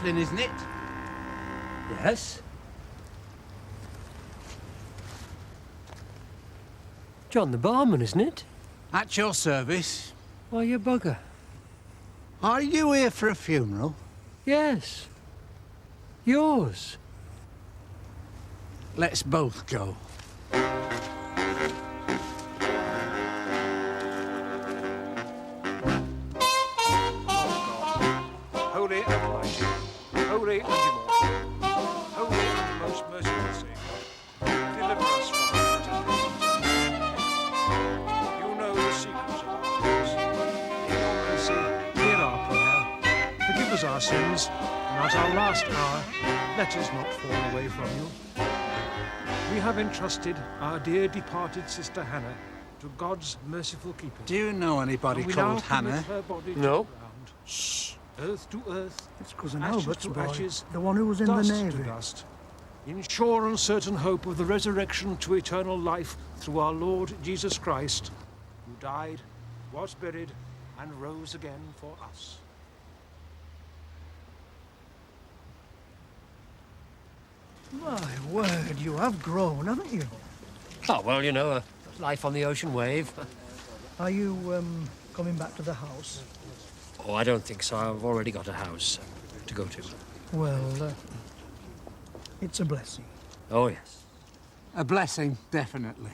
Chaplin, isn't it? Yes. John the barman, isn't it? At your service. Why, you bugger. Are you here for a funeral? Yes. Yours. Let's both go. Holy and mighty, holy and immortal, holy and most merciful Saviour, deliver us from the temptation. You know the secrets of our lives. In your mercy, hear our prayer. Forgive us our sins, and at our last hour, let us not fall away from you. We have entrusted our dear departed sister Hannah to God's merciful keeping. Do you know anybody And we called now commit Hannah? her body to No. the ground. Shh. Earth to earth. It's cousin Ashes Albert's to boy, ashes, the one who was in the dust Navy. to dust, in sure and certain hope of the resurrection to eternal life through our Lord Jesus Christ, who died, was buried, and rose again for us. My word, you have grown, haven't you? Oh, well, you know, life on the ocean wave. Are you, coming back to the house? Oh, I don't think so. I've already got a house to go to. Well, it's a blessing. Oh, yes. A blessing, definitely.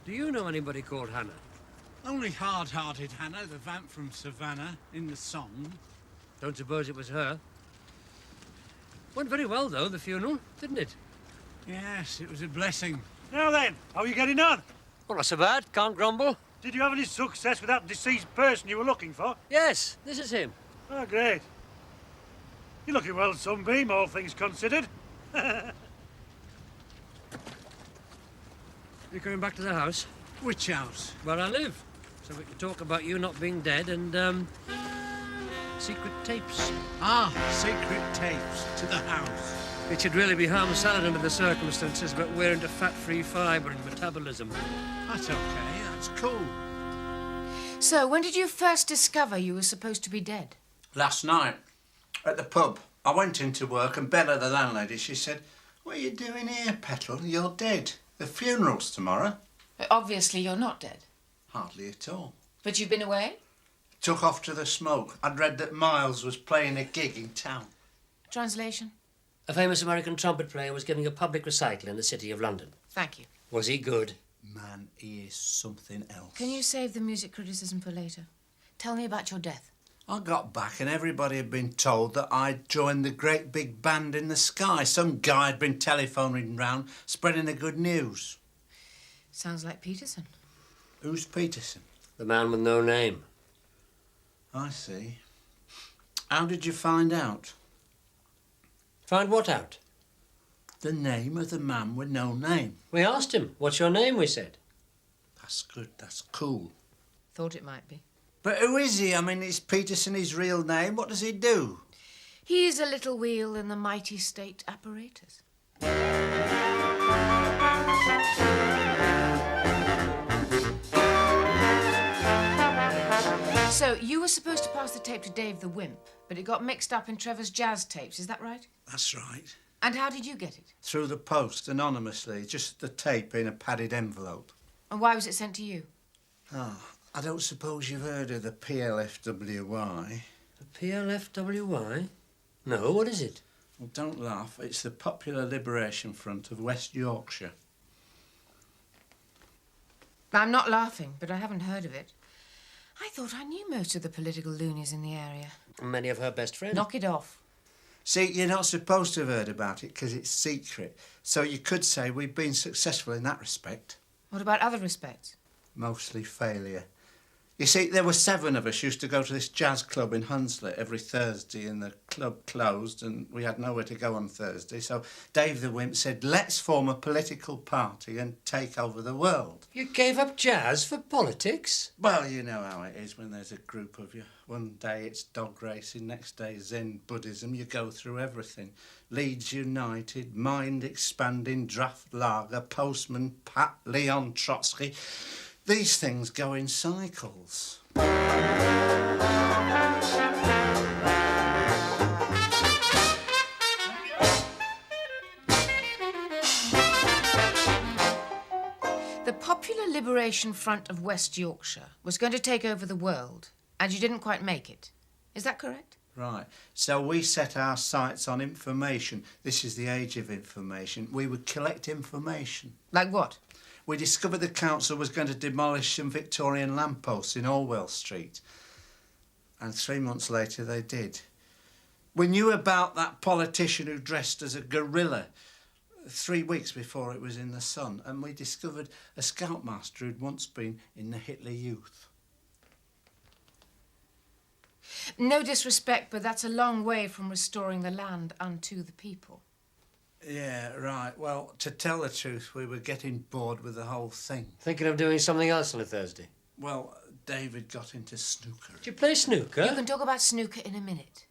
Do you know anybody called Hannah? Only hard-hearted Hannah, the vamp from Savannah, in the song. Don't suppose it was her. Went very well, though, the funeral, didn't it? Yes, it was a blessing. Now then, how are you getting on? Well, not so bad. Can't grumble. Did you have any success with that deceased person you were looking for? Yes, this is him. Oh, great. You're looking well, Sunbeam, all things considered. You coming back to the house? Which house? Where I live. So we can talk about you not being dead and, secret tapes. Ah, secret tapes to the house. It should really be ham salad under the circumstances, but we're into fat-free fibre and metabolism. That's okay, that's cool. So, when did you first discover you were supposed to be dead? Last night, at the pub, I went into work and Bella, the landlady, she said, "What are you doing here, Petal? You're dead. The funeral's tomorrow." Obviously, you're not dead. Hardly at all. But you've been away? Took off to the smoke. I'd read that Miles was playing a gig in town. Translation? A famous American trumpet player was giving a public recital in the city of London. Thank you. Was he good? Man, he is something else. Can you save the music criticism for later? Tell me about your death. I got back and everybody had been told that I'd joined the great big band in the sky. Some guy had been telephoning round, spreading the good news. Sounds like Peterson. Who's Peterson? The man with no name. I see. How did you find out? Find what out? The name of the man with no name. We asked him, what's your name, we said. That's good, that's cool. Thought it might be. But who is he? I mean, is Peterson his real name? What does he do? He's a little wheel in the mighty state apparatus. So, you were supposed to pass the tape to Dave the Wimp, but it got mixed up in Trevor's jazz tapes, is that right? That's right. And how did you get it? Through the post, anonymously, just the tape in a padded envelope. And why was it sent to you? Ah, I don't suppose you've heard of the PLFWY. The PLFWY? No, what is it? Well, don't laugh. It's the Popular Liberation Front of West Yorkshire. I'm not laughing, but I haven't heard of it. I thought I knew most of the political loonies in the area. Many of her best friends. Knock it off. See, you're not supposed to have heard about it because it's secret. So you could say we've been successful in that respect. What about other respects? Mostly failure. You see, there were 7 of us used to go to this jazz club in Hunslet every Thursday, and the club closed and we had nowhere to go on Thursday. So Dave the Wimp said, let's form a political party and take over the world. You gave up jazz for politics? Well, you know how it is when there's a group of you. One day it's dog racing, next day Zen Buddhism. You go through everything. Leeds United, Mind Expanding, Draft Lager, Postman Pat, Leon Trotsky. These things go in cycles. The Popular Liberation Front of West Yorkshire was going to take over the world, and you didn't quite make it. Is that correct? Right. So we set our sights on information. This is the age of information. We would collect information. Like what? We discovered the council was going to demolish some Victorian lampposts in Orwell Street. And 3 months later they did. We knew about that politician who dressed as a gorilla 3 weeks before it was in the Sun, and we discovered a scoutmaster who'd once been in the Hitler Youth. No disrespect, but that's a long way from restoring the land unto the people. Yeah, right. Well, to tell the truth, we were getting bored with the whole thing. Thinking of doing something else on a Thursday? Well, David got into snooker. Do you play snooker? You can talk about snooker in a minute.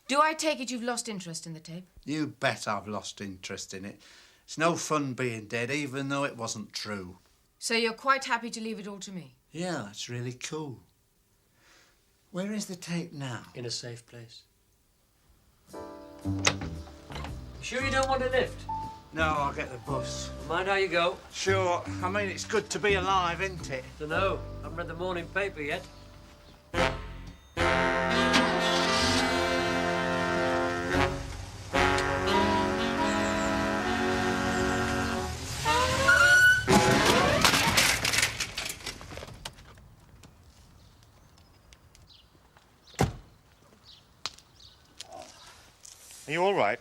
Do I take it you've lost interest in the tape? You bet I've lost interest in it. It's no fun being dead, even though it wasn't true. So you're quite happy to leave it all to me? Yeah, that's really cool. Where is the tape now? In a safe place. Sure you don't want a lift? No, I'll get the bus. Mind how you go. Sure. I mean, it's good to be alive, isn't it? Dunno. Haven't read the morning paper yet. Are you all right?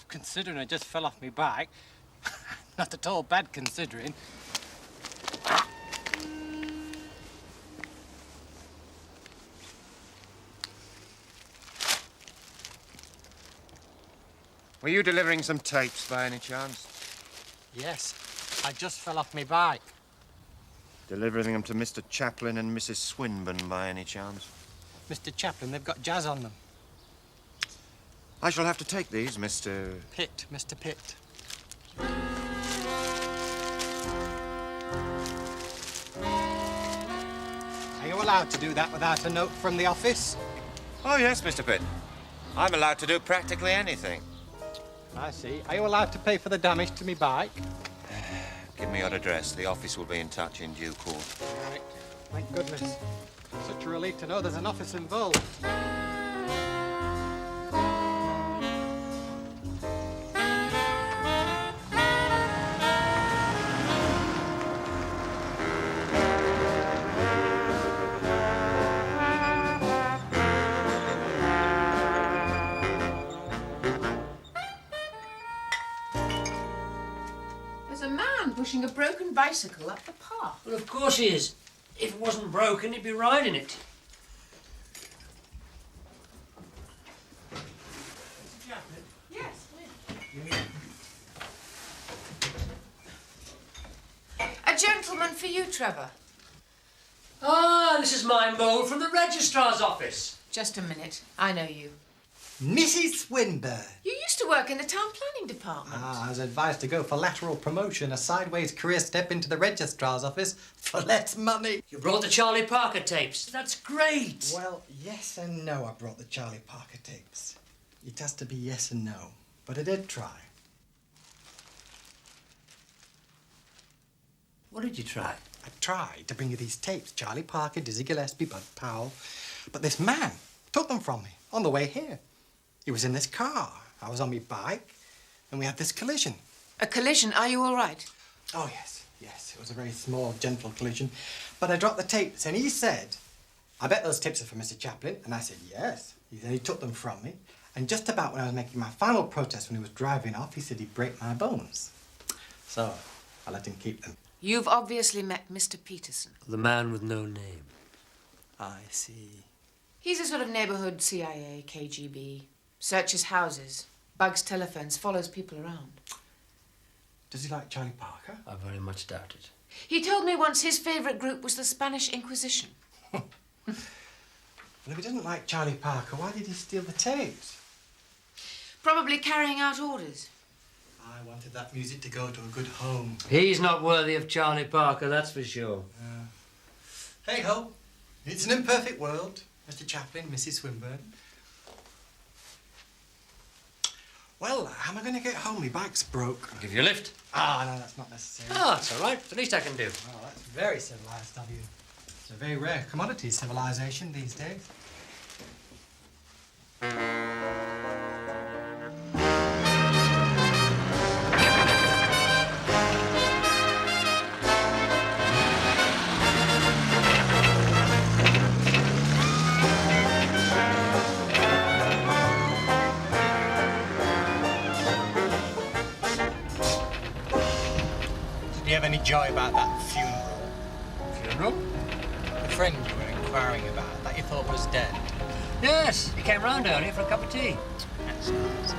Considering I just fell off my bike. Not at all bad, considering. Were you delivering some tapes by any chance? Yes, I just fell off my bike. Delivering them to Mr. Chaplin and Mrs. Swinburne by any chance? Mr. Chaplin, they've got jazz on them. I shall have to take these, Mr. Pitt, Mr. Pitt. Are you allowed to do that without a note from the office? Oh, yes, Mr. Pitt. I'm allowed to do practically anything. I see. Are you allowed to pay for the damage to me bike? Give me your address. The office will be in touch in due course. Right. Thank goodness. Such a relief to know there's an office involved. There's a man pushing a broken bicycle up the path. Well, of course he is. If it wasn't broken, he'd be riding it. Yes. A gentleman for you, Trevor. Ah, this is my mole from the registrar's office. Just a minute. I know you. Mrs. Swinburne. You used to work in the town planning department. I was advised to go for lateral promotion, a sideways career step into the registrar's office for less money. You brought the Charlie Parker tapes. That's great. Well, yes and no, I brought the Charlie Parker tapes. It has to be yes and no, but I did try. What did you try? I tried to bring you these tapes, Charlie Parker, Dizzy Gillespie, Bud Powell, but this man took them from me on the way here. He was in this car. I was on my bike, and we had this collision. A collision? Are you all right? Oh, yes, yes. It was a very small, gentle collision. But I dropped the tapes, and he said, I bet those tapes are for Mr. Chaplin. And I said, yes. Then he took them from me. And just about when I was making my final protest when he was driving off, he said he'd break my bones. So I let him keep them. You've obviously met Mr. Peterson. The man with no name. I see. He's a sort of neighborhood CIA, KGB. Searches houses, bugs telephones, follows people around. Does he like Charlie Parker? I very much doubt it. He told me once his favourite group was the Spanish Inquisition. Well, if he didn't like Charlie Parker, why did he steal the tapes? Probably carrying out orders. I wanted that music to go to a good home. He's not worthy of Charlie Parker, that's for sure. Hey ho, it's an imperfect world, Mr. Chaplin, Mrs. Swinburne. Well, how am I going to get home? My bike's broke. I'll give you a lift. Ah, no, that's not necessary. Oh, that's all right. It's the least I can do. Oh, that's very civilised of you. It's a very rare commodity, civilisation, these days. Did you have any joy about that funeral? Funeral? The friend you were inquiring about, that you thought was dead. Yes, he came round earlier for a cup of tea. That's nice.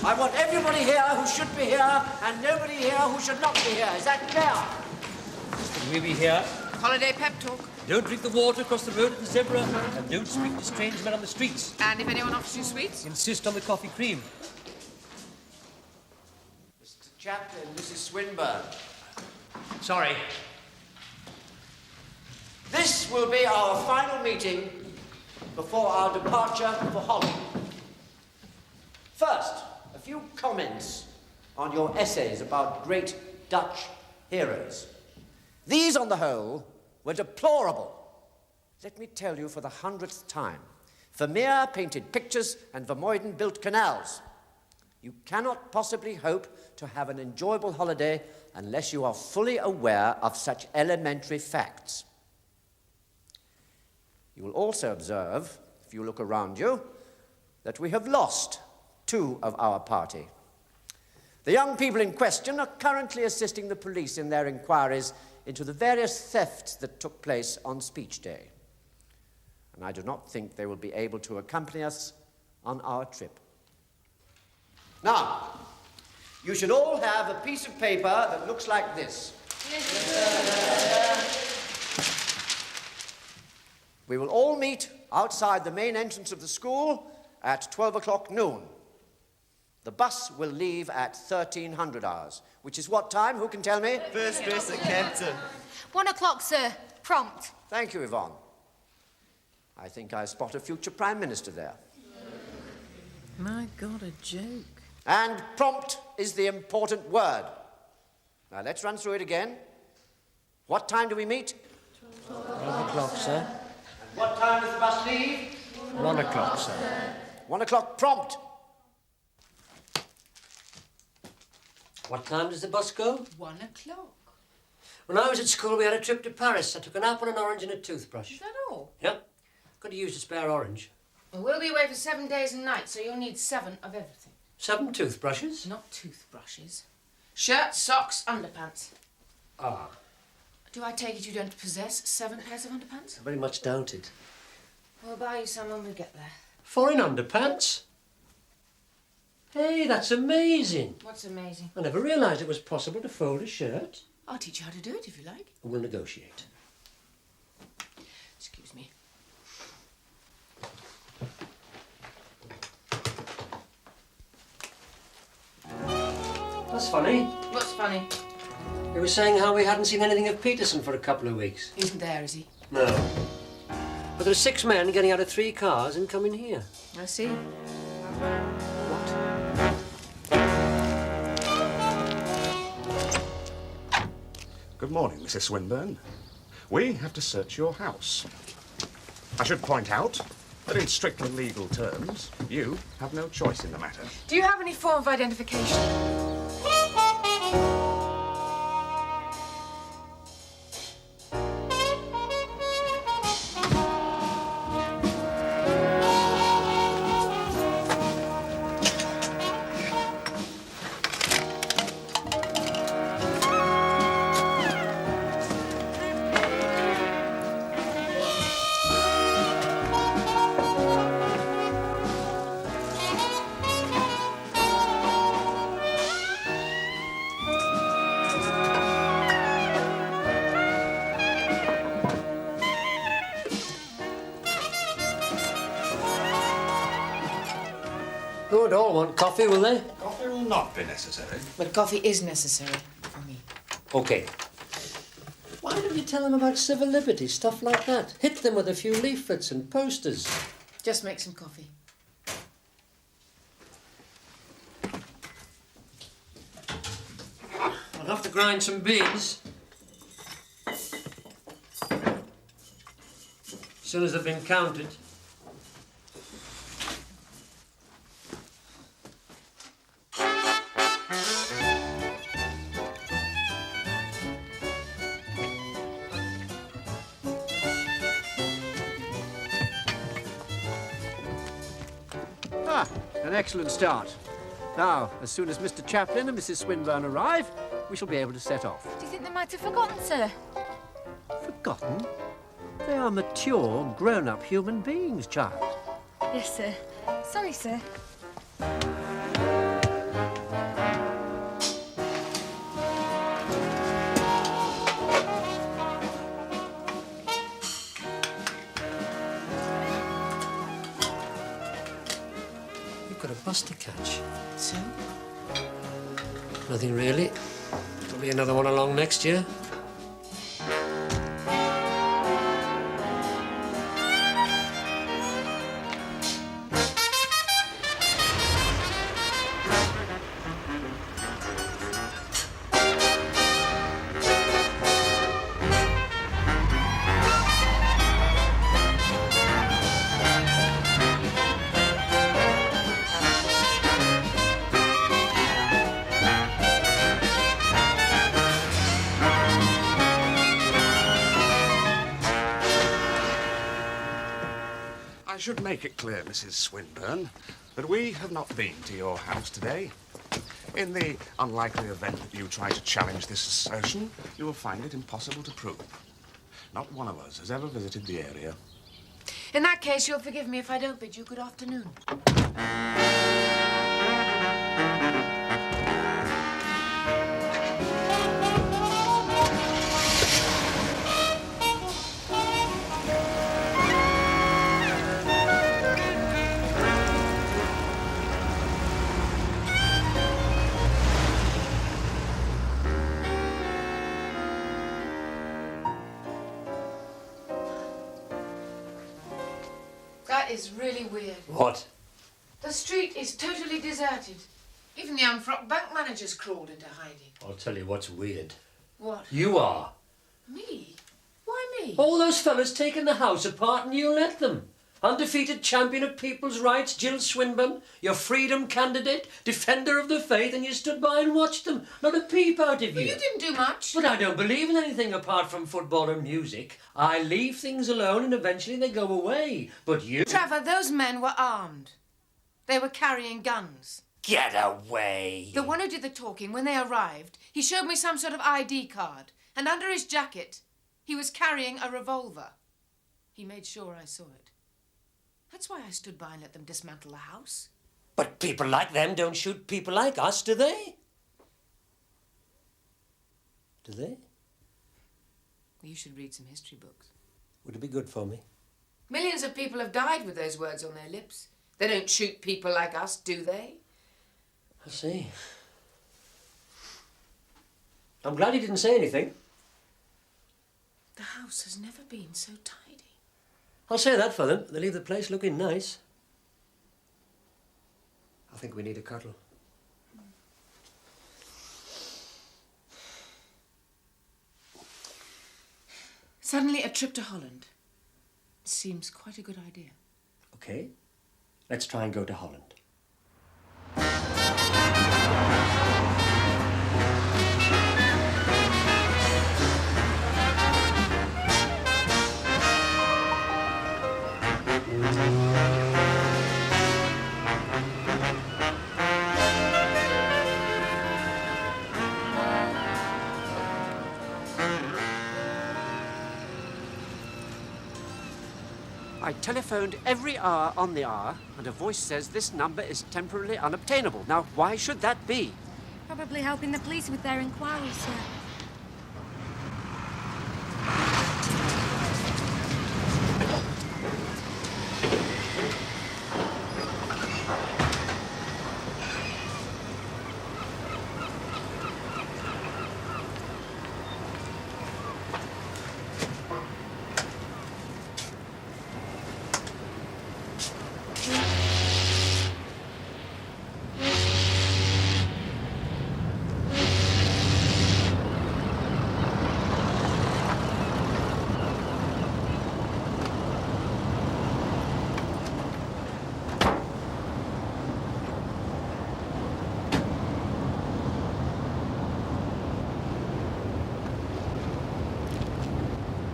I want everybody here who should be here and nobody here who should not be here. Is that clear? Will we be here? Holiday pep talk. Don't drink the water across the road at the zebra, and don't speak to strange men on the streets. And if anyone offers you sweets? Insist on the coffee cream. Mr. Chaplin, Mrs. Swinburne. Sorry. This will be our final meeting before our departure for Holland. First, a few comments on your essays about great Dutch heroes. These, on the whole, were deplorable. Let me tell you for the 100th time. Vermeer painted pictures and Vermeulen built canals. You cannot possibly hope to have an enjoyable holiday unless you are fully aware of such elementary facts. You will also observe, if you look around you, that we have lost 2 of our party. The young people in question are currently assisting the police in their inquiries into the various thefts that took place on Speech Day. And I do not think they will be able to accompany us on our trip. Now, you should all have a piece of paper that looks like this. We will all meet outside the main entrance of the school at 12 o'clock noon. The bus will leave at 1300 hours, which is what time? Who can tell me? First dress at Kempton. 1 o'clock, sir. Prompt. Thank you, Yvonne. I think I spot a future Prime Minister there. My God, a joke. And prompt is the important word. Now, let's run through it again. What time do we meet? 12 o'clock, sir. And what time does the bus leave? 1 o'clock, sir. 1 o'clock prompt. What time does the bus go? 1 o'clock. When I was at school, we had a trip to Paris. I took an apple, an orange and a toothbrush. Is that all? Yep. Could have used a spare orange. Well, we'll be away for 7 days and nights, so you'll need 7 of everything. 7 toothbrushes? Not toothbrushes. Shirt, socks, underpants. Ah. Do I take it you don't possess 7 pairs of underpants? I very much doubt it. We'll buy you some when we get there. Foreign underpants? Hey, that's amazing. What's amazing? I never realised it was possible to fold a shirt. I'll teach you how to do it if you like. We'll negotiate. Excuse me. That's funny. What's funny? You were saying how we hadn't seen anything of Peterson for a couple of weeks. He isn't there, is he? No. But there are 6 men getting out of 3 cars and coming here. I see. Good morning, Mrs. Swinburne. We have to search your house. I should point out that in strictly legal terms, you have no choice in the matter. Do you have any form of identification? They won't all want coffee, will they? Coffee will not be necessary. But coffee is necessary for me. OK. Why don't you tell them about civil liberties, stuff like that? Hit them with a few leaflets and posters. Just make some coffee. I'll have to grind some beans. As soon as they've been counted. An excellent start. Now, as soon as Mr. Chaplin and Mrs. Swinburne arrive, we shall be able to set off. Do you think they might have forgotten, sir? Forgotten? They are mature, grown-up human beings, child. Yes, sir. Sorry, sir. You've got a bus to catch. So? Nothing really. There'll be another one along next year. I should make it clear, Mrs. Swinburne, that we have not been to your house today. In the unlikely event that you try to challenge this assertion, you will find it impossible to prove. Not one of us has ever visited the area. In that case, you'll forgive me if I don't bid you good afternoon. That is really weird. What? The street is totally deserted. Even the unfrocked bank manager's crawled into hiding. I'll tell you what's weird. What? You are. Me? Why me? All those fellas taking the house apart and you let them. Undefeated champion of people's rights, Jill Swinburne, your freedom candidate, defender of the faith, and you stood by and watched them. Not a peep out of you. Well, you didn't do much. But I don't believe in anything apart from football and music. I leave things alone and eventually they go away. But you... Trevor, those men were armed. They were carrying guns. Get away. The one who did the talking, when they arrived, he showed me some sort of ID card. And under his jacket, he was carrying a revolver. He made sure I saw it. That's why I stood by and let them dismantle the house. But people like them don't shoot people like us, do they? Do they? Well, you should read some history books. Would it be good for me? Millions of people have died with those words on their lips. They don't shoot people like us, do they? I see. I'm glad he didn't say anything. The house has never been so tidy. I'll say that for them. They leave the place looking nice. I think we need a cuddle. Suddenly, a trip to Holland. Seems quite a good idea. OK. Let's try and go to Holland. I telephoned every hour on the hour, and a voice says this number is temporarily unobtainable. Now, why should that be? Probably helping the police with their inquiries, sir.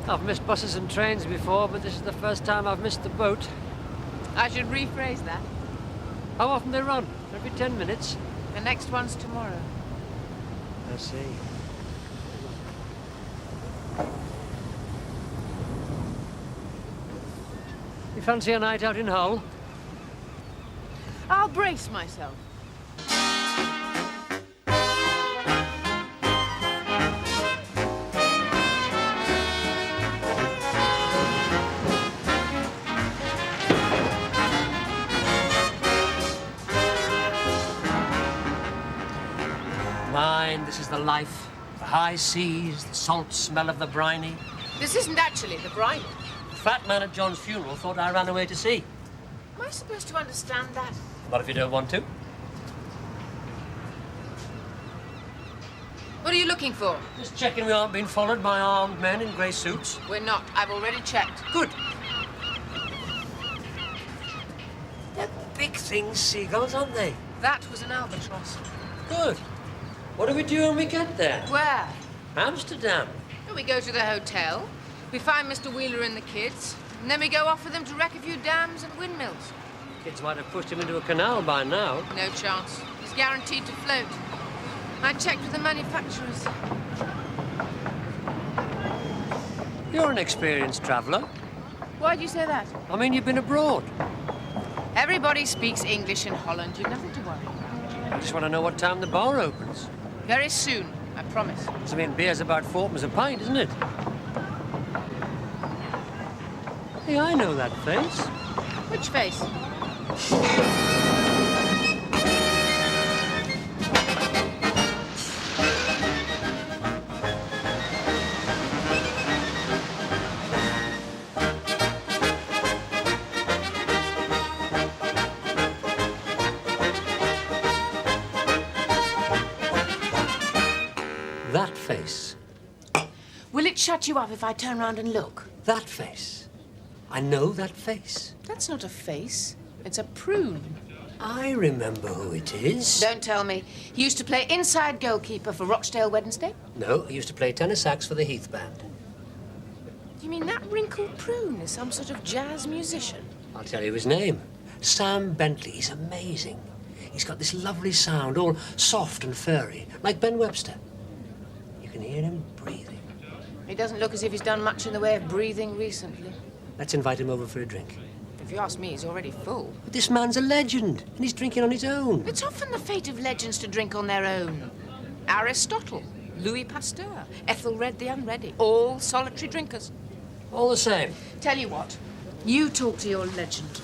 I've missed buses and trains before, but this is the first time I've missed the boat. I should rephrase that. How often they run? Every 10 minutes? The next one's tomorrow. I see. You fancy a night out in Hull? I'll brace myself. Mine, this is the life. The high seas, the salt smell of the briny. This isn't actually the briny. The fat man at John's funeral thought I ran away to sea. Am I supposed to understand that? What if you don't want to? What are you looking for? Just checking we aren't being followed by armed men in grey suits. We're not. I've already checked. Good. They're big things, seagulls, aren't they? That was an albatross. Good. What do we do when we get there? Where? Amsterdam. Well, we go to the hotel. We find Mr. Wheeler and the kids. And then we go off with them to wreck a few dams and windmills. Kids might have pushed him into a canal by now. No chance. He's guaranteed to float. I checked with the manufacturers. You're an experienced traveller. Why do you say that? I mean, you've been abroad. Everybody speaks English in Holland. You've nothing to worry. I just want to know what time the bar opens. Very soon, I promise. I mean, beer's about 4p a pint, isn't it? Hey, I know that face. Which face? That face. Will it shut you up if I turn around and look? That face. I know that face. That's not a face. It's a prune. I remember who it is. Don't tell me. He used to play inside goalkeeper for Rochdale Wednesday? No, he used to play tenor sax for the Heath Band. You mean that wrinkled prune is some sort of jazz musician? I'll tell you his name. Sam Bentley. He's amazing. He's got this lovely sound, all soft and furry, like Ben Webster. You can hear him breathing. He doesn't look as if he's done much in the way of breathing recently. Let's invite him over for a drink. If you ask me, he's already full. But this man's a legend, and he's drinking on his own. It's often the fate of legends to drink on their own. Aristotle, Louis Pasteur, Ethelred the Unready, all solitary drinkers. All the same. Tell you what, you talk to your legend.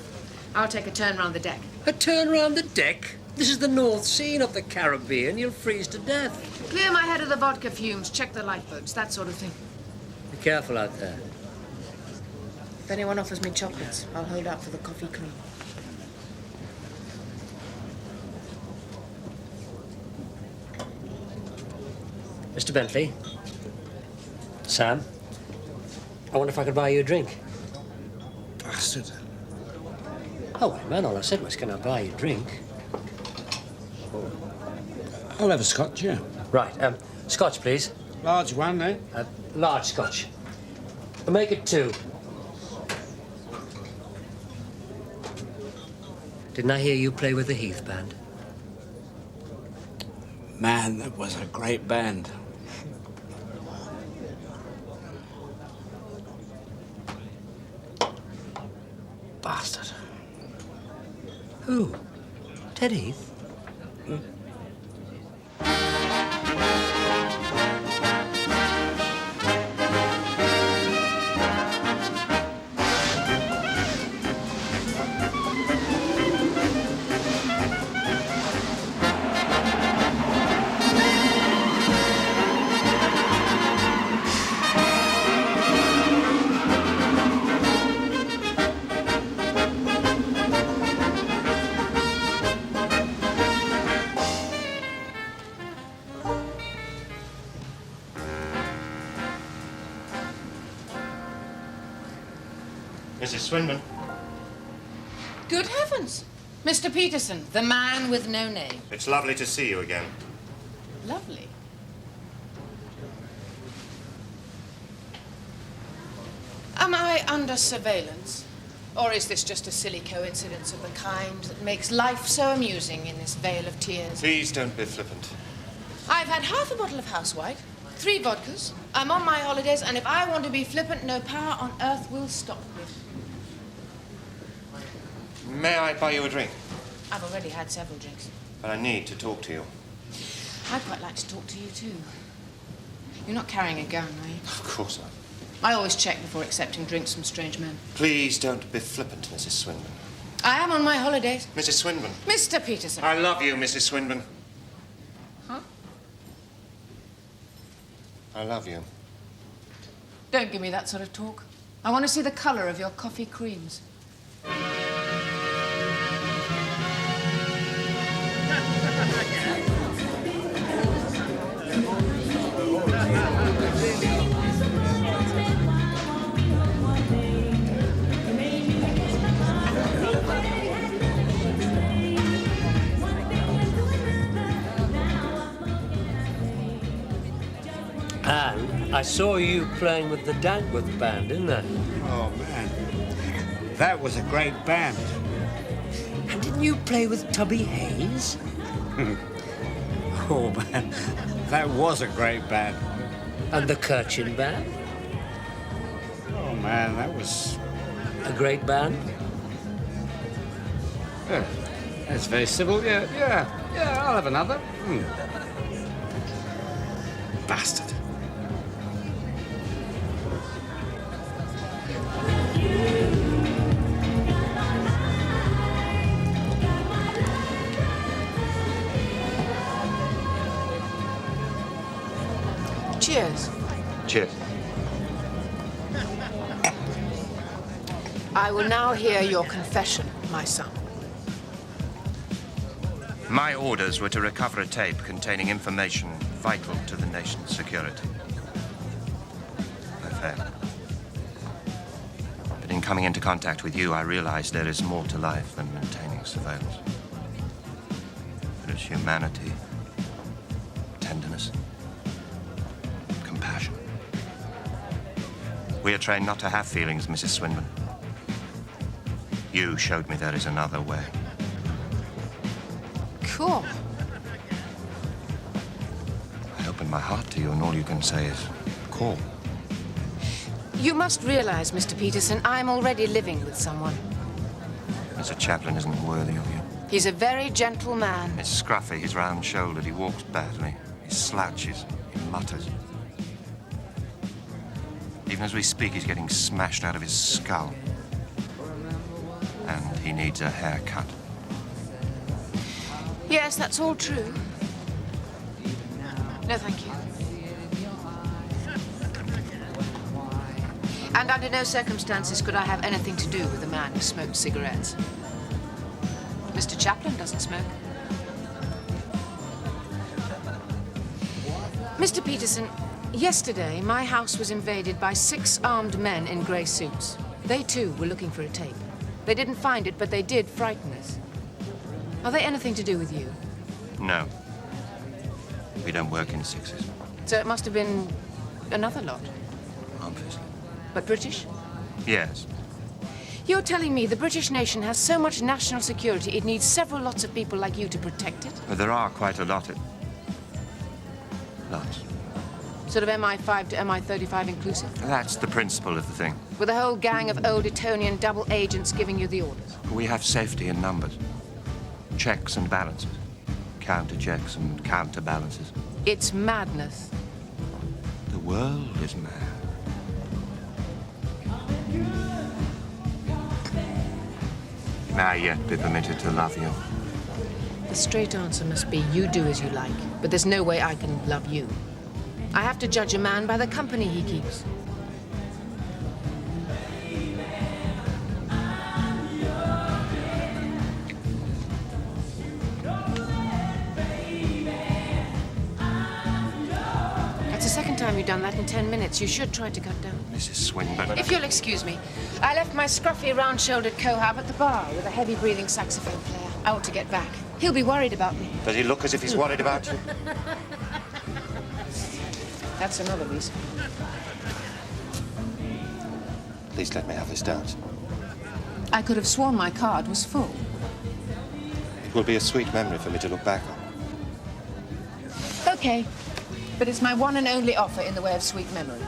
I'll take a turn round the deck. A turn round the deck? This is the North Sea, not the Caribbean. You'll freeze to death. Clear my head of the vodka fumes, check the lifeboats, that sort of thing. Be careful out there. If anyone offers me chocolates, I'll hold out for the coffee cream. Mr. Bentley. Sam. I wonder if I could buy you a drink. Bastard. Oh, wait, man, all I said was, can I buy you a drink? I'll have a scotch, yeah. Right, scotch, please. Large one, eh? Large scotch. I'll make it 2. Didn't I hear you play with the Heath Band? Man, that was a great band. Bastard. Who? Ted Heath? Mrs. Swinburne. Good heavens! Mr. Peterson, the man with no name. It's lovely to see you again. Lovely. Am I under surveillance? Or is this just a silly coincidence of the kind that makes life so amusing in this vale of tears? Please don't be flippant. I've had half a bottle of house white, 3 vodkas. I'm on my holidays, and if I want to be flippant, no power on earth will stop me. May I buy you a drink? I've already had several drinks. But I need to talk to you. I'd quite like to talk to you, too. You're not carrying a gun, are you? Of course not. I always check before accepting drinks from strange men. Please don't be flippant, Mrs. Swinburne. I am on my holidays. Mrs. Swinburne. Mr. Peterson. I love you, Mrs. Swinburne. Huh? I love you. Don't give me that sort of talk. I want to see the colour of your coffee creams. And I saw you playing with the Dankworth band, didn't I? Oh, man. That was a great band. And didn't you play with Tubby Hayes? Oh, man. That was a great band. And the Kirchin band? Oh, man, that was... A great band? Yeah, that's very civil. Yeah, I'll have another. Bastard. Cheers. Cheers. I will now hear your confession, my son. My orders were to recover a tape containing information vital to the nation's security. I failed. But in coming into contact with you, I realized there is more to life than maintaining surveillance. There is humanity, tenderness, compassion. We are trained not to have feelings, Mrs. Swinburne. You showed me there is another way. Cool. I opened my heart to you, and all you can say is, call. You must realize, Mr. Peterson, I'm already living with someone. Mr. Chaplin isn't worthy of you. He's a very gentle man. He's scruffy, he's round-shouldered, he walks badly, he slouches, he mutters. Even as we speak, he's getting smashed out of his skull. And he needs a haircut. Yes, that's all true. No, thank you. And under no circumstances could I have anything to do with a man who smokes cigarettes. Mr. Chaplin doesn't smoke. Mr. Peterson, Yesterday, my house was invaded by 6 armed men in grey suits. They, too, were looking for a tape. They didn't find it, but they did frighten us. Are they anything to do with you? No. We don't work in sixes. So it must have been another lot. Obviously. But British? Yes. You're telling me the British nation has so much national security it needs several lots of people like you to protect it? But there are quite a lot of... Lots. Sort of MI5 to MI35 inclusive? That's the principle of the thing. With a whole gang of old Etonian double agents giving you the orders? We have safety in numbers. Checks and balances. Counter-checks and counterbalances. It's madness. The world is mad. May I yet be permitted to love you? The straight answer must be you do as you like, but there's no way I can love you. I have to judge a man by the company he keeps. That's the second time you've done that in 10 minutes. You should try to cut down. Mrs. Swinburne. If you'll excuse me, I left my scruffy, round-shouldered cohab at the bar with a heavy-breathing saxophone player. I ought to get back. He'll be worried about me. Does he look as if he's worried about you? That's another reason. Please let me have this dance. I could have sworn my card was full. It will be a sweet memory for me to look back on. Okay, but it's my one and only offer in the way of sweet memories.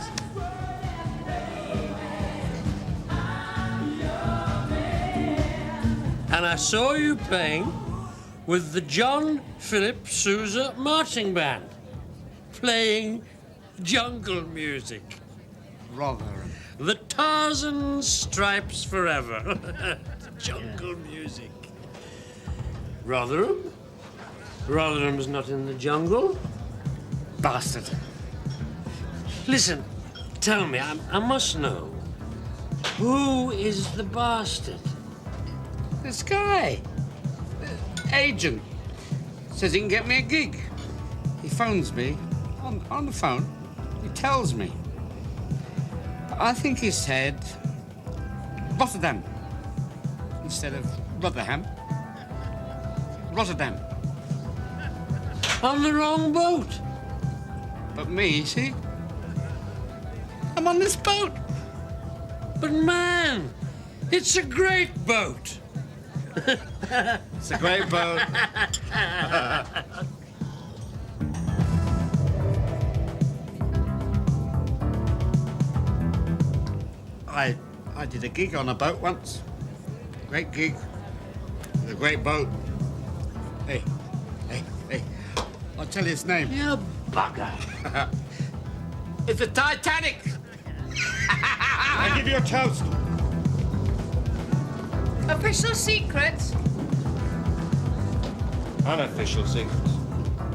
And I saw you playing with the John Philip Sousa Marching Band. Playing jungle music. Rotherham. The Tarzan Stripes Forever. Jungle music. Rotherham? Rotherham's not in the jungle. Bastard. Listen, tell me, I must know. Who is the bastard? This guy. Agent. Says he can get me a gig. He phones me on the phone. He tells me. I think he said Rotterdam instead of Rotherham. Rotterdam. On the wrong boat. But me, see? I'm on this boat. But man, it's a great boat. It's a great boat. I did a gig on a boat once. Great gig. With a great boat. Hey. I'll tell you its name. You bugger. It's the Titanic. I give you a toast. Official secrets? Unofficial secrets.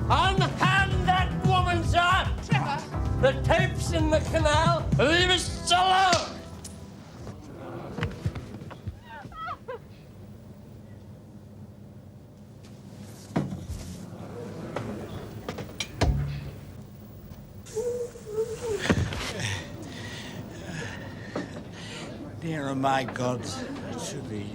Unhand that woman, sir! Trevor! The tape's in the canal. Leave us alone! Dear oh my God, to thee.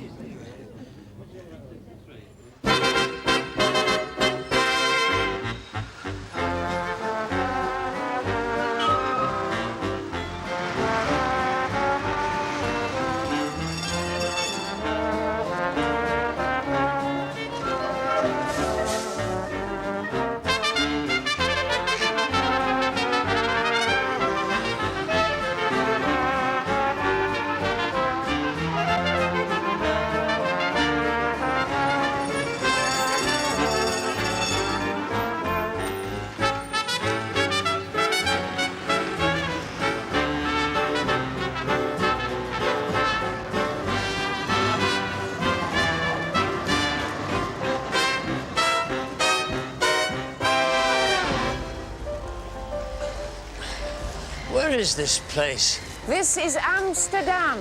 Where is this place? This is Amsterdam.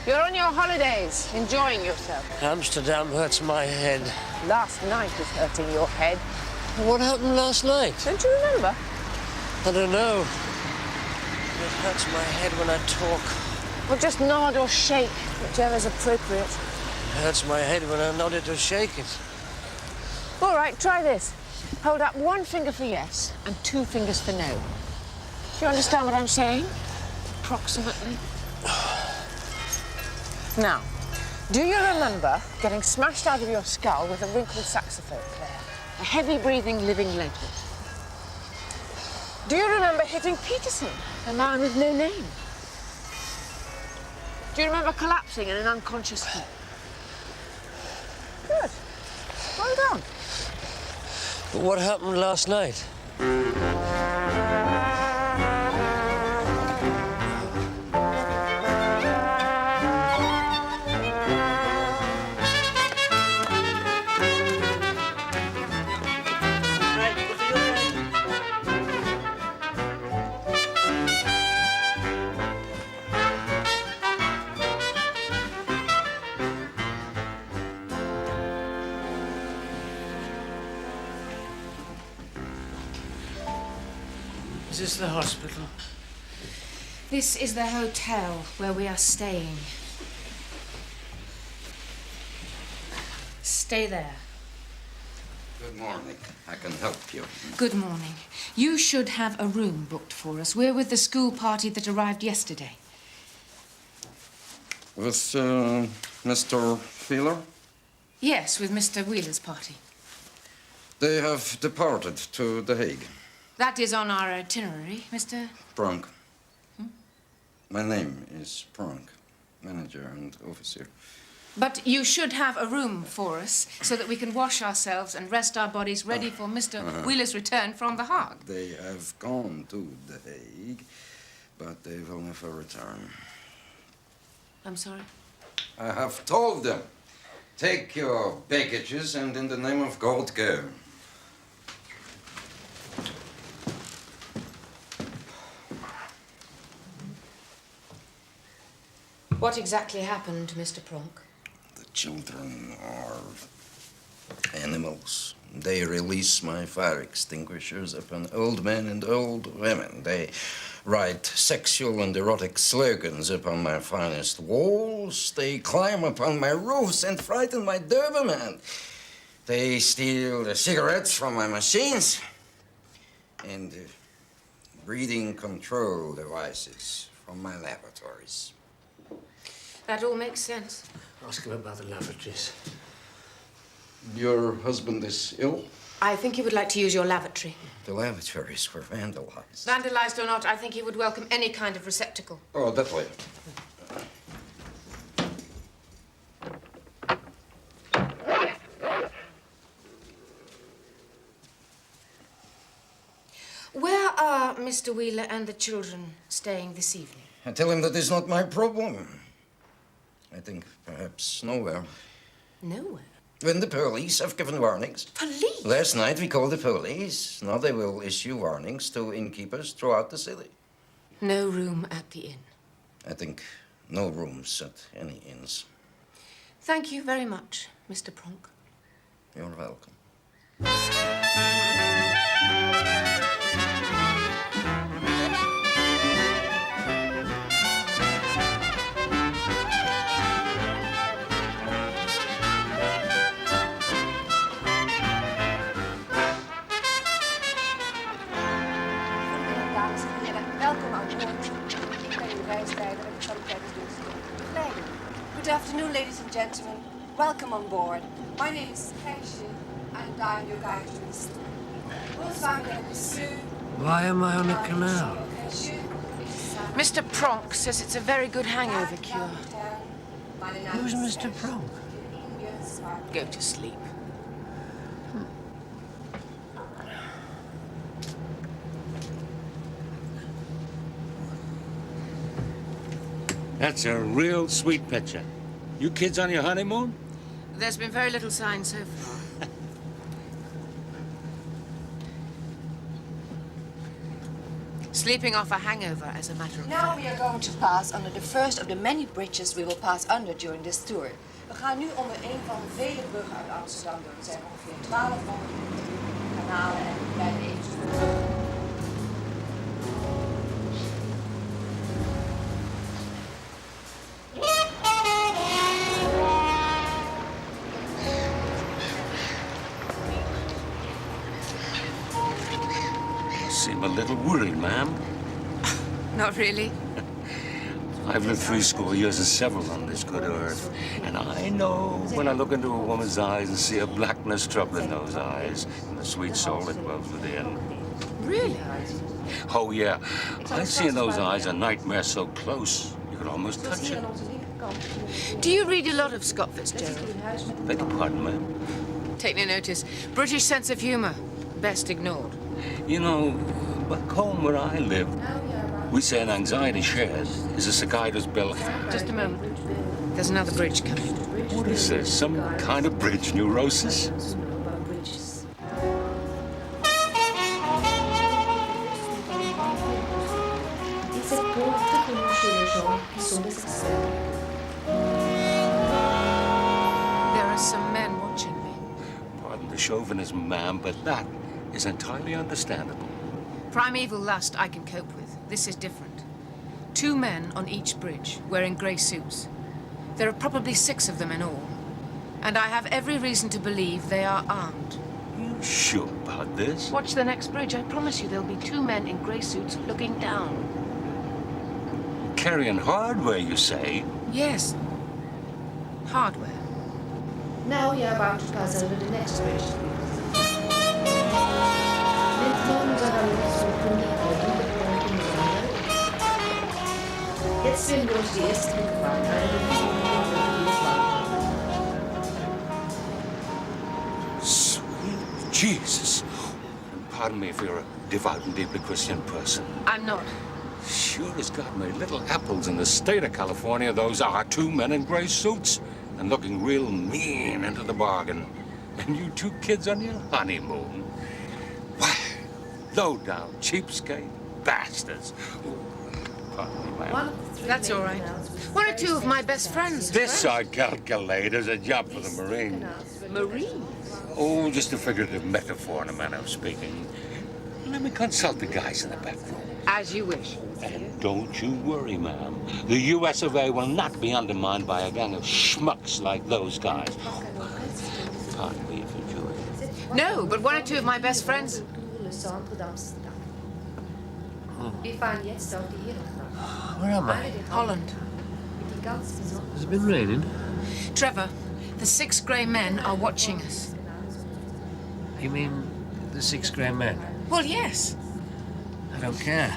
You're on your holidays, enjoying yourself. Amsterdam hurts my head. Last night was hurting your head. What happened last night? Don't you remember? I don't know. It hurts my head when I talk. Well, just nod or shake, whichever's appropriate. It hurts my head when I nod it or shake it. All right, try this. Hold up one finger for yes and two fingers for no. Do you understand what I'm saying? Approximately. Now, do you remember getting smashed out of your skull with a wrinkled saxophone player? A heavy-breathing living legend. Do you remember hitting Peterson, a man with no name? Do you remember collapsing in an unconscious heap? Good. Well done. But what happened last night? Is this the hospital? This is the hotel where we are staying. Stay there. Good morning. I can help you. Good morning. You should have a room booked for us. We're with the school party that arrived yesterday. With Mr. Wheeler? Yes, with Mr. Wheeler's party. They have departed to The Hague. That is on our itinerary, Mr. Pronk. My name is Pronk, manager and officer. But you should have a room for us so that we can wash ourselves and rest our bodies ready for Mr. Wheeler's return from The Hague. They have gone to The Hague, but they will never return. I'm sorry? I have told them, take your baggages and in the name of God, go. What exactly happened, Mr. Pronk? The children are animals. They release my fire extinguishers upon old men and old women. They write sexual and erotic slogans upon my finest walls. They climb upon my roofs and frighten my Doberman. They steal the cigarettes from my machines and breathing control devices from my laboratories. That all makes sense. Ask him about the lavatories. Your husband is ill? I think he would like to use your lavatory. The lavatories were vandalized. Vandalized or not, I think he would welcome any kind of receptacle. Oh, that way. Where are Mr. Wheeler and the children staying this evening? I tell him that is not my problem. I think perhaps nowhere. Nowhere? When the police have given warnings. Police? Last night we called the police. Now they will issue warnings to innkeepers throughout the city. No room at the inn? I think no rooms at any inns. Thank you very much, Mr. Pronk. You're welcome. Welkom aan boord. Ik ben uw reisleider en ik zal u tijdens deze tocht begeleiden. Good afternoon, ladies and gentlemen. Welcome on board. My name is Keisha and I'm your guide to this. Why am I on a canal? Mr. Pronk says it's a very good hangover cure. Who's Mr. Pronk? Go to sleep. That's a real sweet picture. You kids on your honeymoon? There's been very little sign so far. Sleeping off a hangover, as a matter of Now fact. we are going to pass under the first of the many bridges we will pass under during this tour. We gaan nu onder een van de vele bruggen uit Amsterdam door. Er zijn ongeveer 1200 kanalen en kleine eventjes. a little worried, ma'am. Not really. I've lived 70 years and several on this good earth, and I know when I look into a woman's eyes and see a blackness trouble in those eyes, and the sweet soul that dwells within. Really? Oh, yeah. I see in those eyes a nightmare so close, you could almost touch it. Do you read a lot of Scott Fitzgerald? Beg your pardon, ma'am? Take no notice. British sense of humour. Best ignored. You know, back home where I live, we say an anxiety shared is a cicada's bill. Just a moment. There's another bridge coming. What is this? Some kind of bridge neurosis? There are some men watching me. Pardon the chauvinism, ma'am, but that is entirely understandable. Primeval lust I can cope with. This is different. 2 men on each bridge, wearing grey suits. There are probably 6 of them in all. And I have every reason to believe they are armed. You sure about this? Watch the next bridge. I promise you there'll be 2 men in grey suits looking down. Carrying hardware, you say? Yes. Hardware. Now we are about to pass over the next bridge. Maintenant, nous avons sur le premier podium de Pointe-Noire. Jetzt werden wir durch die erste Bahn Sweet Jesus. Pardon me if you're a devout and deeply Christian person. I'm not. Sure as God made little apples in the state of California, those are 2 men in gray suits and looking real mean into the bargain. And you 2 kids on your honeymoon. Why, low-down, cheapskate bastards. Pardon me, ma'am. That's all right. 1 or 2 of my best friends. This, I calculate, is a job for the Marines. Marines? Oh, just a figurative metaphor in a manner of speaking. Let me consult the guys in the back room. As you wish. And don't you worry, ma'am. The US of A will not be undermined by a gang of schmucks like those guys. Pardon me if you're Jewish. No, but 1 or 2 of my best friends. Where am I? Holland. Has it been raining? Trevor, the 6 grey men are watching us. You mean the 6 grey men? Well, yes. I don't care.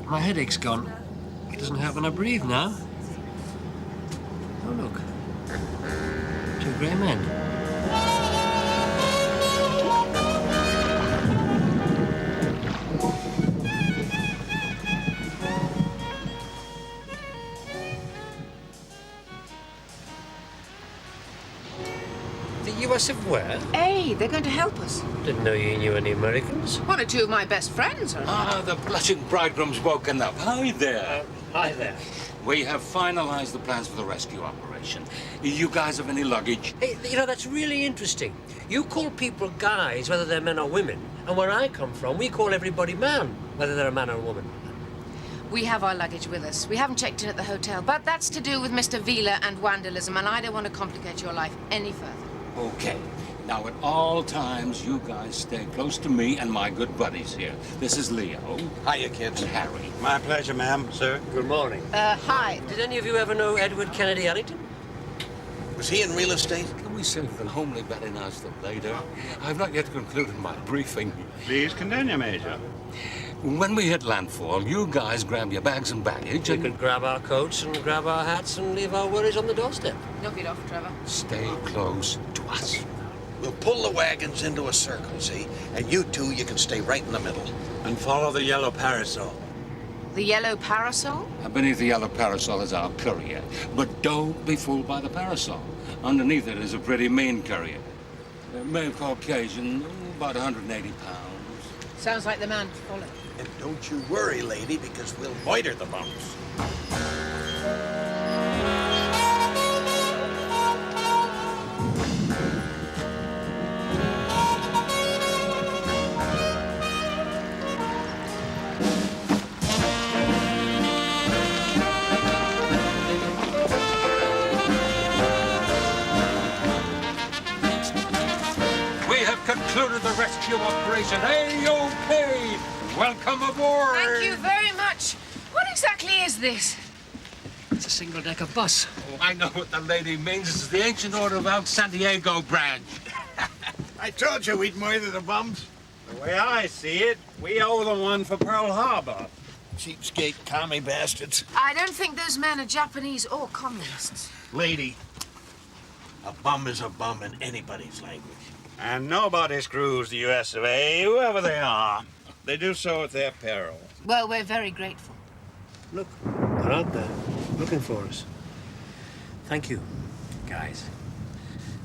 My headache's gone. It doesn't hurt when I breathe now. Oh, look. 2 grey men. The US of where? Hey, they're going to help us. Didn't know you knew any Americans. 1 or 2 of my best friends are. Ah, the blushing bridegroom's woken up. Hi there. Hi there. We have finalized the plans for the rescue operation. You guys have any luggage? Hey, you know, that's really interesting. You call people guys, whether they're men or women. And where I come from, we call everybody man, whether they're a man or a woman. We have our luggage with us. We haven't checked in at the hotel, but that's to do with Mr. Wheeler and vandalism, and I don't want to complicate your life any further. Okay. Now, at all times, you guys stay close to me and my good buddies here. This is Leo. Hiya, kids. And Harry. My pleasure, ma'am, sir. Good morning. Hi. Did any of you ever know Edward Kennedy Ellington? Was he in real estate? Can we save the homely badinage for later? I've not yet concluded my briefing. Please continue, Major. When we hit landfall, you guys grab your bags and baggage We and could grab our coats and grab our hats and leave our worries on the doorstep. Knock it off, Trevor. stay close to us. We'll pull the wagons into a circle, see? And you 2, you can stay right in the middle. And follow the yellow parasol. The yellow parasol? Beneath the yellow parasol is our courier. But don't be fooled by the parasol. Underneath it is a pretty mean courier. Male Caucasian, about 180 pounds. Sounds like the man to follow. And don't you worry, lady, because we'll moiter the bumps. We have concluded the rescue operation. A-OK! Welcome aboard! Thank you very much. What exactly is this? It's a single-decker bus. Oh, I know what the lady means. It's the Ancient Order of El Santiago branch. I told you we'd murder the bums. The way I see it, we owe the one for Pearl Harbor. Cheapskate commie bastards. I don't think those men are Japanese or communists. Lady, a bum is a bum in anybody's language. And nobody screws the US of A, whoever they are. They do so at their peril. Well, we're very grateful. Look, they're out there, looking for us. Thank you, guys.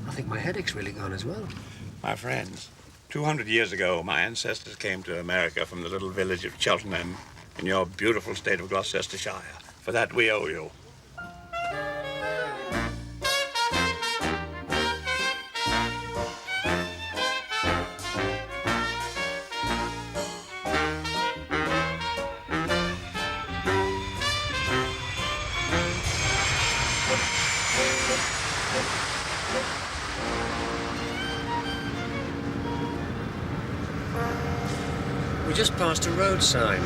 I think my headache's really gone as well. My friends, 200 years ago, my ancestors came to America from the little village of Cheltenham in your beautiful state of Gloucestershire. For that, we owe you. We just passed a road sign.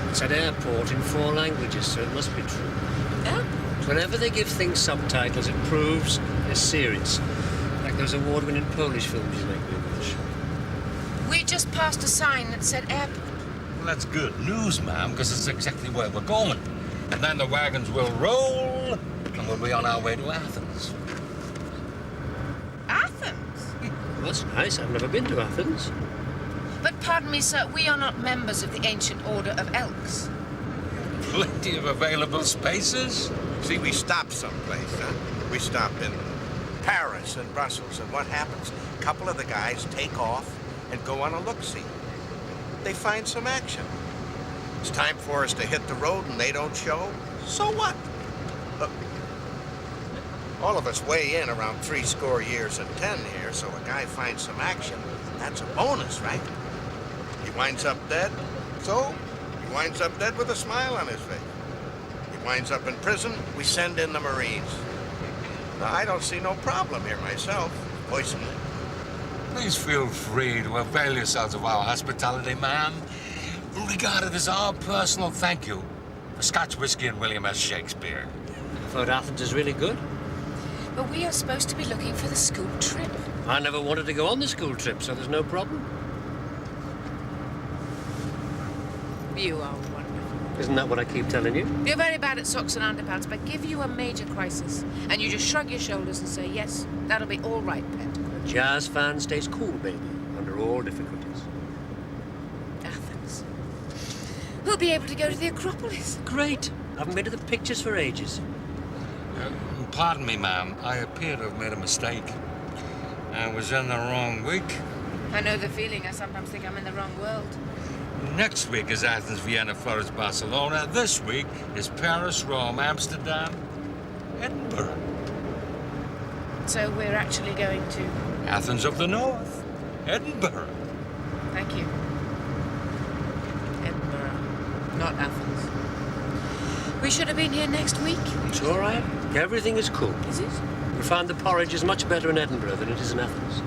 It said airport in 4 languages, so it must be true. Airport? Whenever they give things subtitles, it proves they're serious. Like those award-winning Polish films you make me watch. We just passed a sign that said airport. Well, that's good news, ma'am, because it's exactly where we're going. And then the wagons will roll, and we'll be on our way to Athens. Athens? Well, that's nice. I've never been to Athens. But pardon me, sir, we are not members of the Ancient Order of Elks. Plenty of available spaces. See, we stop someplace, huh? We stop in Paris and Brussels, and what happens? A couple of the guys take off and go on a look-see. They find some action. It's time for us to hit the road and they don't show. So what? Look, all of us weigh in around 70 years and 10 here, so a guy finds some action. That's a bonus, right? He winds up dead, so he winds up dead with a smile on his face. He winds up in prison, we send in the Marines. Now, I don't see no problem here myself, personally. Please feel free to avail yourselves of our hospitality, ma'am. Regard it as our personal thank you for Scotch whiskey and William S. Shakespeare. I thought Athens is really good. But we are supposed to be looking for the school trip. I never wanted to go on the school trip, so there's no problem. You are wonderful. Isn't that what I keep telling you? You're very bad at socks and underpants, but give you a major crisis, and you just shrug your shoulders and say, yes, that'll be all right, pet. A jazz fan stays cool, baby, under all difficulties. Athens. We'll be able to go to the Acropolis. Great. I haven't been to the pictures for ages. Pardon me, ma'am. I appear to have made a mistake. I was in the wrong week. I know the feeling. I sometimes think I'm in the wrong world. Next week is Athens, Vienna, Florence, Barcelona. This week is Paris, Rome, Amsterdam, Edinburgh. So we're actually going to... Athens of the North, Edinburgh. Thank you. Edinburgh, not Athens. We should have been here next week. It's all right. Everything is cool. Is it? We find the porridge is much better in Edinburgh than it is in Athens.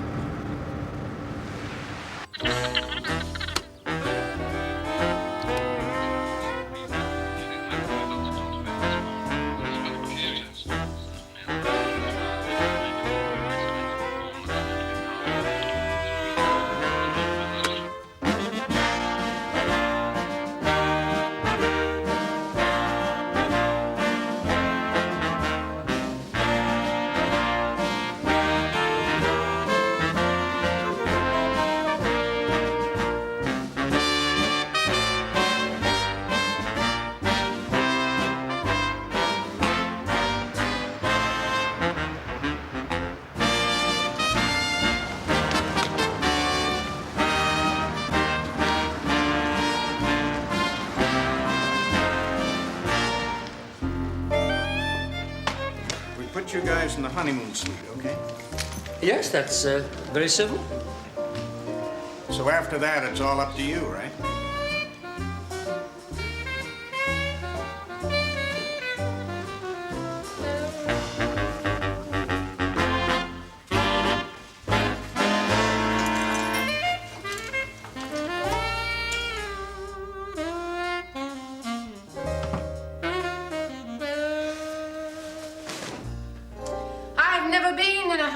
You guys in the honeymoon suite, okay? Yes, that's very civil. So after that, it's all up to you, right?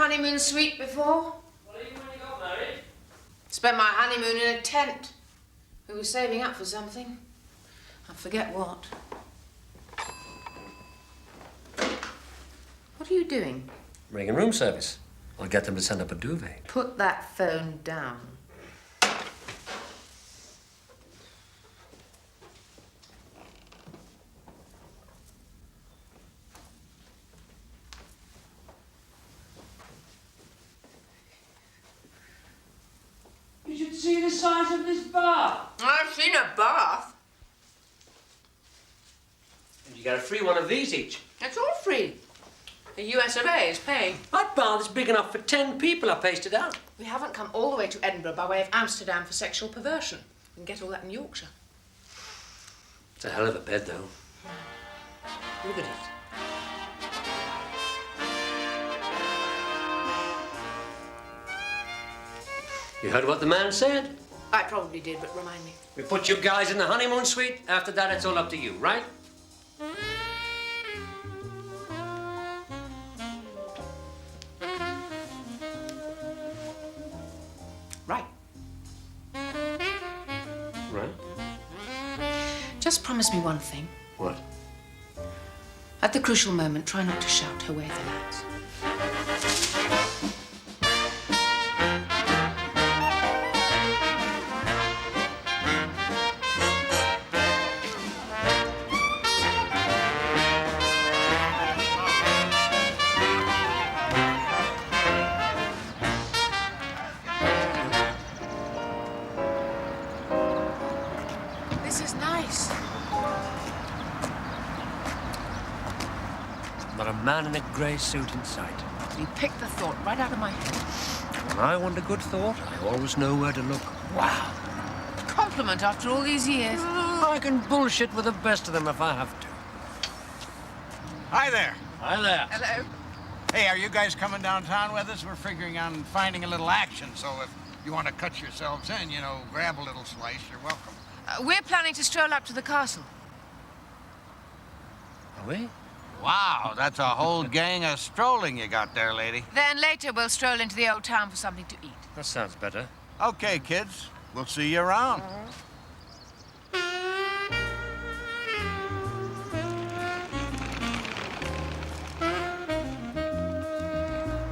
honeymoon suite before? Well, even when you got married? Spent my honeymoon in a tent. We were saving up for something. I forget what. What are you doing? Ringing room service. I'll get them to send up a duvet. Put that phone down. You should see the size of this bath. I've seen a bath. And you get a free one of these each. It's all free. The US of A is paying. That bath is big enough for 10 people, I pasted out. We haven't come all the way to Edinburgh by way of Amsterdam for sexual perversion. We can get all that in Yorkshire. It's a hell of a bed, though. Look at it. You heard what the man said? I probably did, but remind me. We put you guys in the honeymoon suite. After that, it's all up to you, right? Right. Right. Just promise me one thing. What? At the crucial moment, try not to shout away the lads. This is nice. Not a man in a grey suit in sight. You picked the thought right out of my head. When I want a good thought, I always know where to look. Wow. Compliment after all these years. I can bullshit with the best of them if I have to. Hi there. Hi there. Hello. Hey, are you guys coming downtown with us? We're figuring on finding a little action, so if you want to cut yourselves in, you know, grab a little slice, you're welcome. We're planning to stroll up to the castle. Are we? Wow, that's a whole gang of strolling you got there, lady. Then later we'll stroll into the old town for something to eat. That sounds better. Okay, kids. We'll see you around.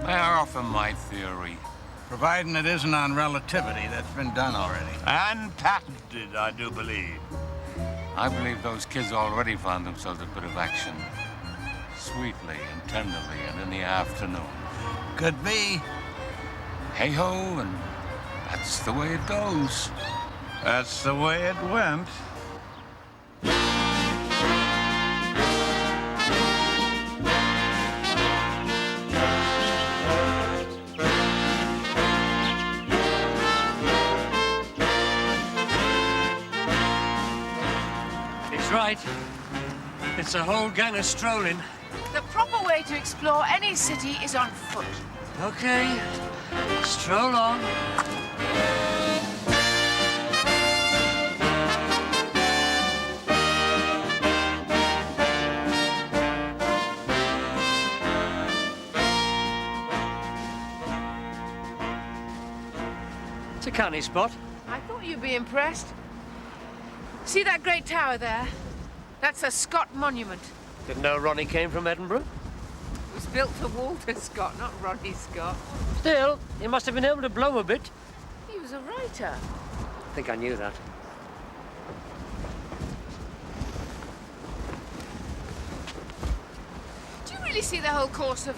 May I offer my theory? Providing it isn't on relativity, that's been done already. And patented, I do believe. I believe those kids already found themselves a bit of action. Sweetly and tenderly and in the afternoon. Could be. Hey-ho, and that's the way it goes. That's the way it went. He's right. It's a whole gang of strolling. The proper way to explore any city is on foot. Okay, stroll on. It's a canny spot. I thought you'd be impressed. See that great tower there? That's a Scott monument. Didn't know Ronnie came from Edinburgh. It was built for Walter Scott, not Ronnie Scott. Still, he must have been able to blow a bit. He was a writer. I think I knew that. Do you really see the whole course of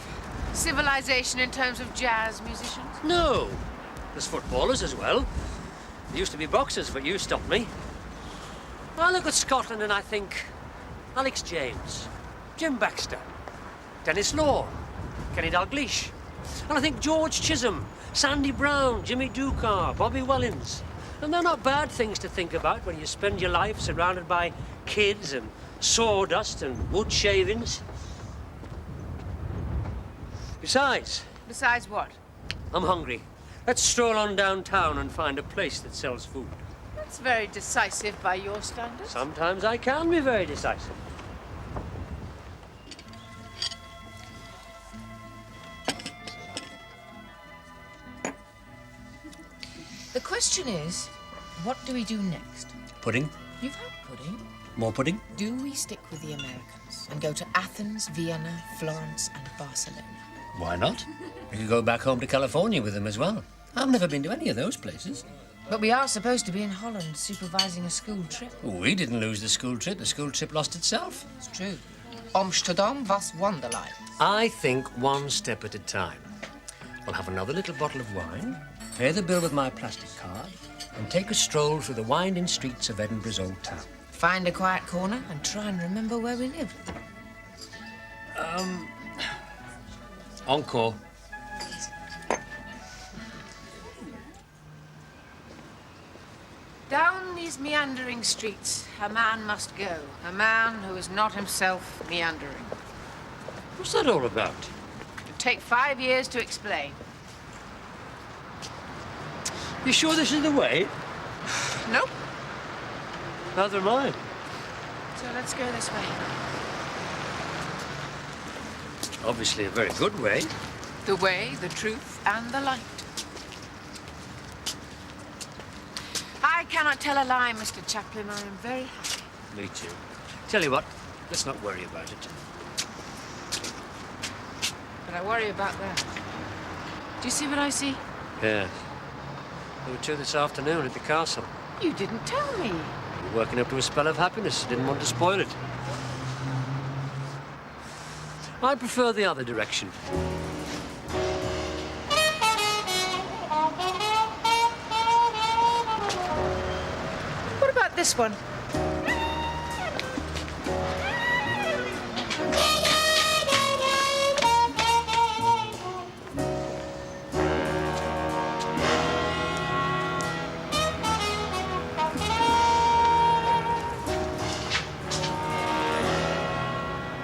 civilization in terms of jazz musicians? No. There's footballers as well. There used to be boxers, but you stopped me. I look at Scotland and I think Alex James, Jim Baxter, Dennis Law, Kenny Dalglish. And I think George Chisholm, Sandy Brown, Jimmy Dukar, Bobby Wellins. And they're not bad things to think about when you spend your life surrounded by kids and sawdust and wood shavings. Besides... Besides what? I'm hungry. Let's stroll on downtown and find a place that sells food. That's very decisive by your standards. Sometimes I can be very decisive. question is, what do we do next? Pudding? You've had pudding. More pudding? Do we stick with the Americans and go to Athens, Vienna, Florence, and Barcelona? Why not? We could go back home to California with them as well. I've never been to any of those places. But we are supposed to be in Holland supervising a school trip. We didn't lose the school trip. The school trip lost itself. It's true. Amsterdam was wonderland. I think one step at a time. We'll have another little bottle of wine, pay the bill with my plastic card, and take a stroll through the winding streets of Edinburgh's old town. Find a quiet corner and try and remember where we lived. Encore. Down these meandering streets, a man must go. A man who is not himself meandering. What's that all about? It'd take 5 years to explain. You sure this is the way? Nope. Neither am I. So let's go this way. Obviously a very good way. The way, the truth, and the light. I cannot tell a lie, Mr. Chaplin. I am very happy. Me too. Tell you what, let's not worry about it. But I worry about that. Do you see what I see? Yes. There were two this afternoon at the castle. You didn't tell me. We were working up to a spell of happiness. Didn't want to spoil it. I prefer the other direction. What about this one?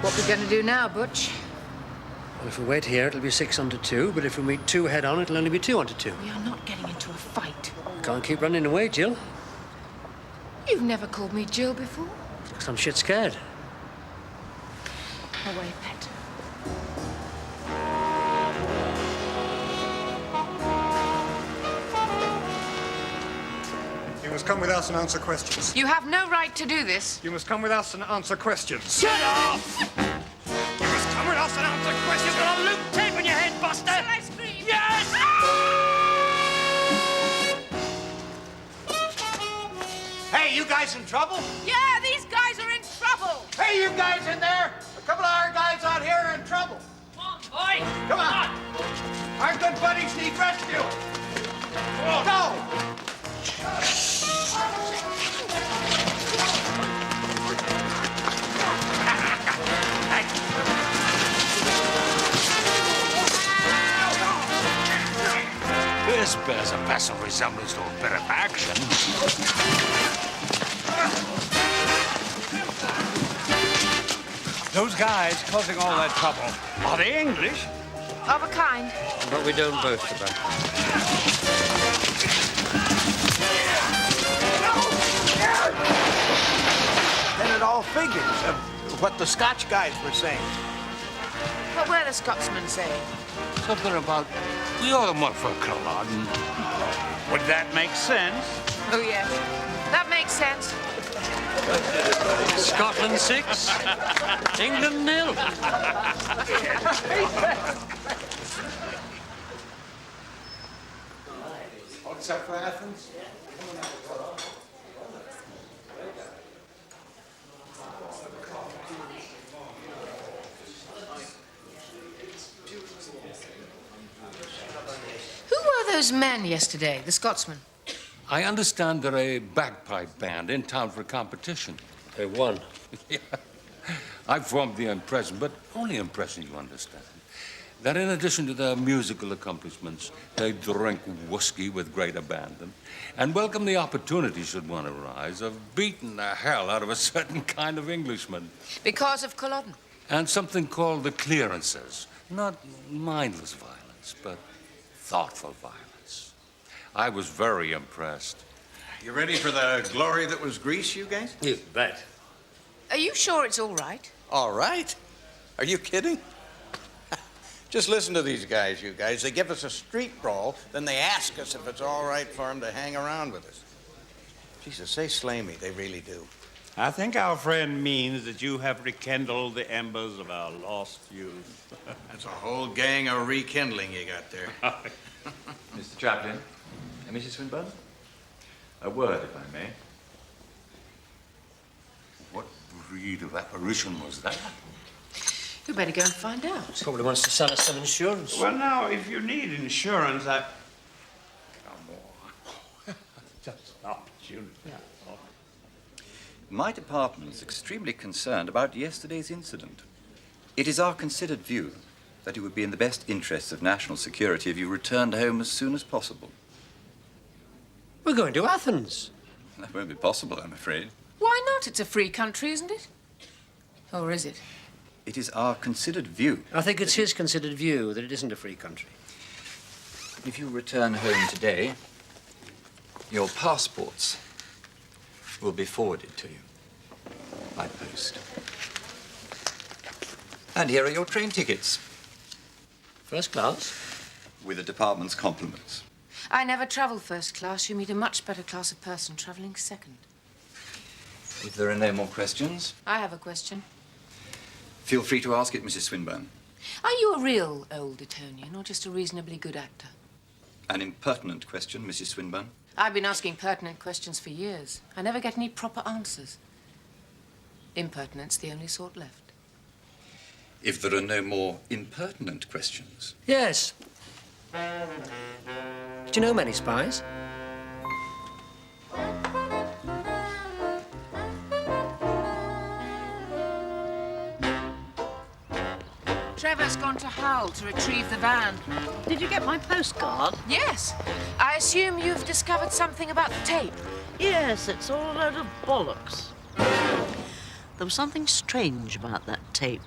What we going to do now, Butch? Well, if we wait here, it'll be 6 under 2, but if we meet 2 head on, it'll only be 2 under 2. We are not getting into a fight. Can't keep running away, Jill. You've never called me Jill before. Because I'm shit scared. Away, pet. You must come with us and answer questions. You have no right to do this. You must come with us and answer questions. Shut up! You must come with us and answer questions. You've got a loop tape on your head, Buster! Shall I scream? Yes! Hey, you guys in trouble? Yeah, these guys are in trouble. Hey, you guys in there? A couple of our guys out here are in trouble. Come on, boy! Come on. Our good buddies need rescue. Go! This bears a passive resemblance to a bit of action. Those guys causing all that trouble, are they English? Of a kind. But we don't boast about it. Then it all figures of what the Scotch guys were saying. What were the Scotsmen saying? Something about you're more for Culloden. Would that make sense? Oh, yes. That makes sense. Scotland 6, England 0. What's up for Athens? Who were those men yesterday, the Scotsmen? I understand they're a bagpipe band in town for competition. They won. Yeah. I formed the impression, but only impression, you understand, that in addition to their musical accomplishments, they drink whiskey with great abandon and welcome the opportunity, should one arise, of beating the hell out of a certain kind of Englishman. Because of Culloden. And something called the clearances. Not mindless violence, but thoughtful violence. I was very impressed. You ready for the glory that was Greece, you guys? You bet. Are you sure it's all right? All right. Are you kidding? Just listen to these guys, you guys. They give us a street brawl, then they ask us if it's all right for them to hang around with us. Jesus, they slay me. They really do. I think our friend means that you have rekindled the embers of our lost youth. That's a whole gang of rekindling you got there. Mr. Chaplin, and Mrs. Swinburne, a word, if I may. What breed of apparition was that? You better go and find out. Probably wants to sell us some insurance. Well, now, if you need insurance, I... Just an opportunity. My department is extremely concerned about yesterday's incident. It is our considered view that it would be in the best interests of national security if you returned home as soon as possible. We're going to Athens. That won't be possible, I'm afraid. Why not? It's a free country, isn't it? Or is it? It is our considered view. I think it's his considered view that it isn't a free country. If you return home today, your passports will be forwarded to you by post. And here are your train tickets. First class? With the department's compliments. I never travel first class. You meet a much better class of person traveling second. If there are no more questions, I have a question. feel free to ask it, Mrs. Swinburne. Are you a real old Etonian or just a reasonably good actor? An impertinent question, Mrs. Swinburne. I've been asking pertinent questions for years. I never get any proper answers. Impertinent's the only sort left. If there are no more impertinent questions. Yes. Do you know many spies? Trevor's gone to Hull to retrieve the van. Did you get my postcard? Yes. I assume you've discovered something about the tape. Yes, it's all a load of bollocks. There was something strange about that tape.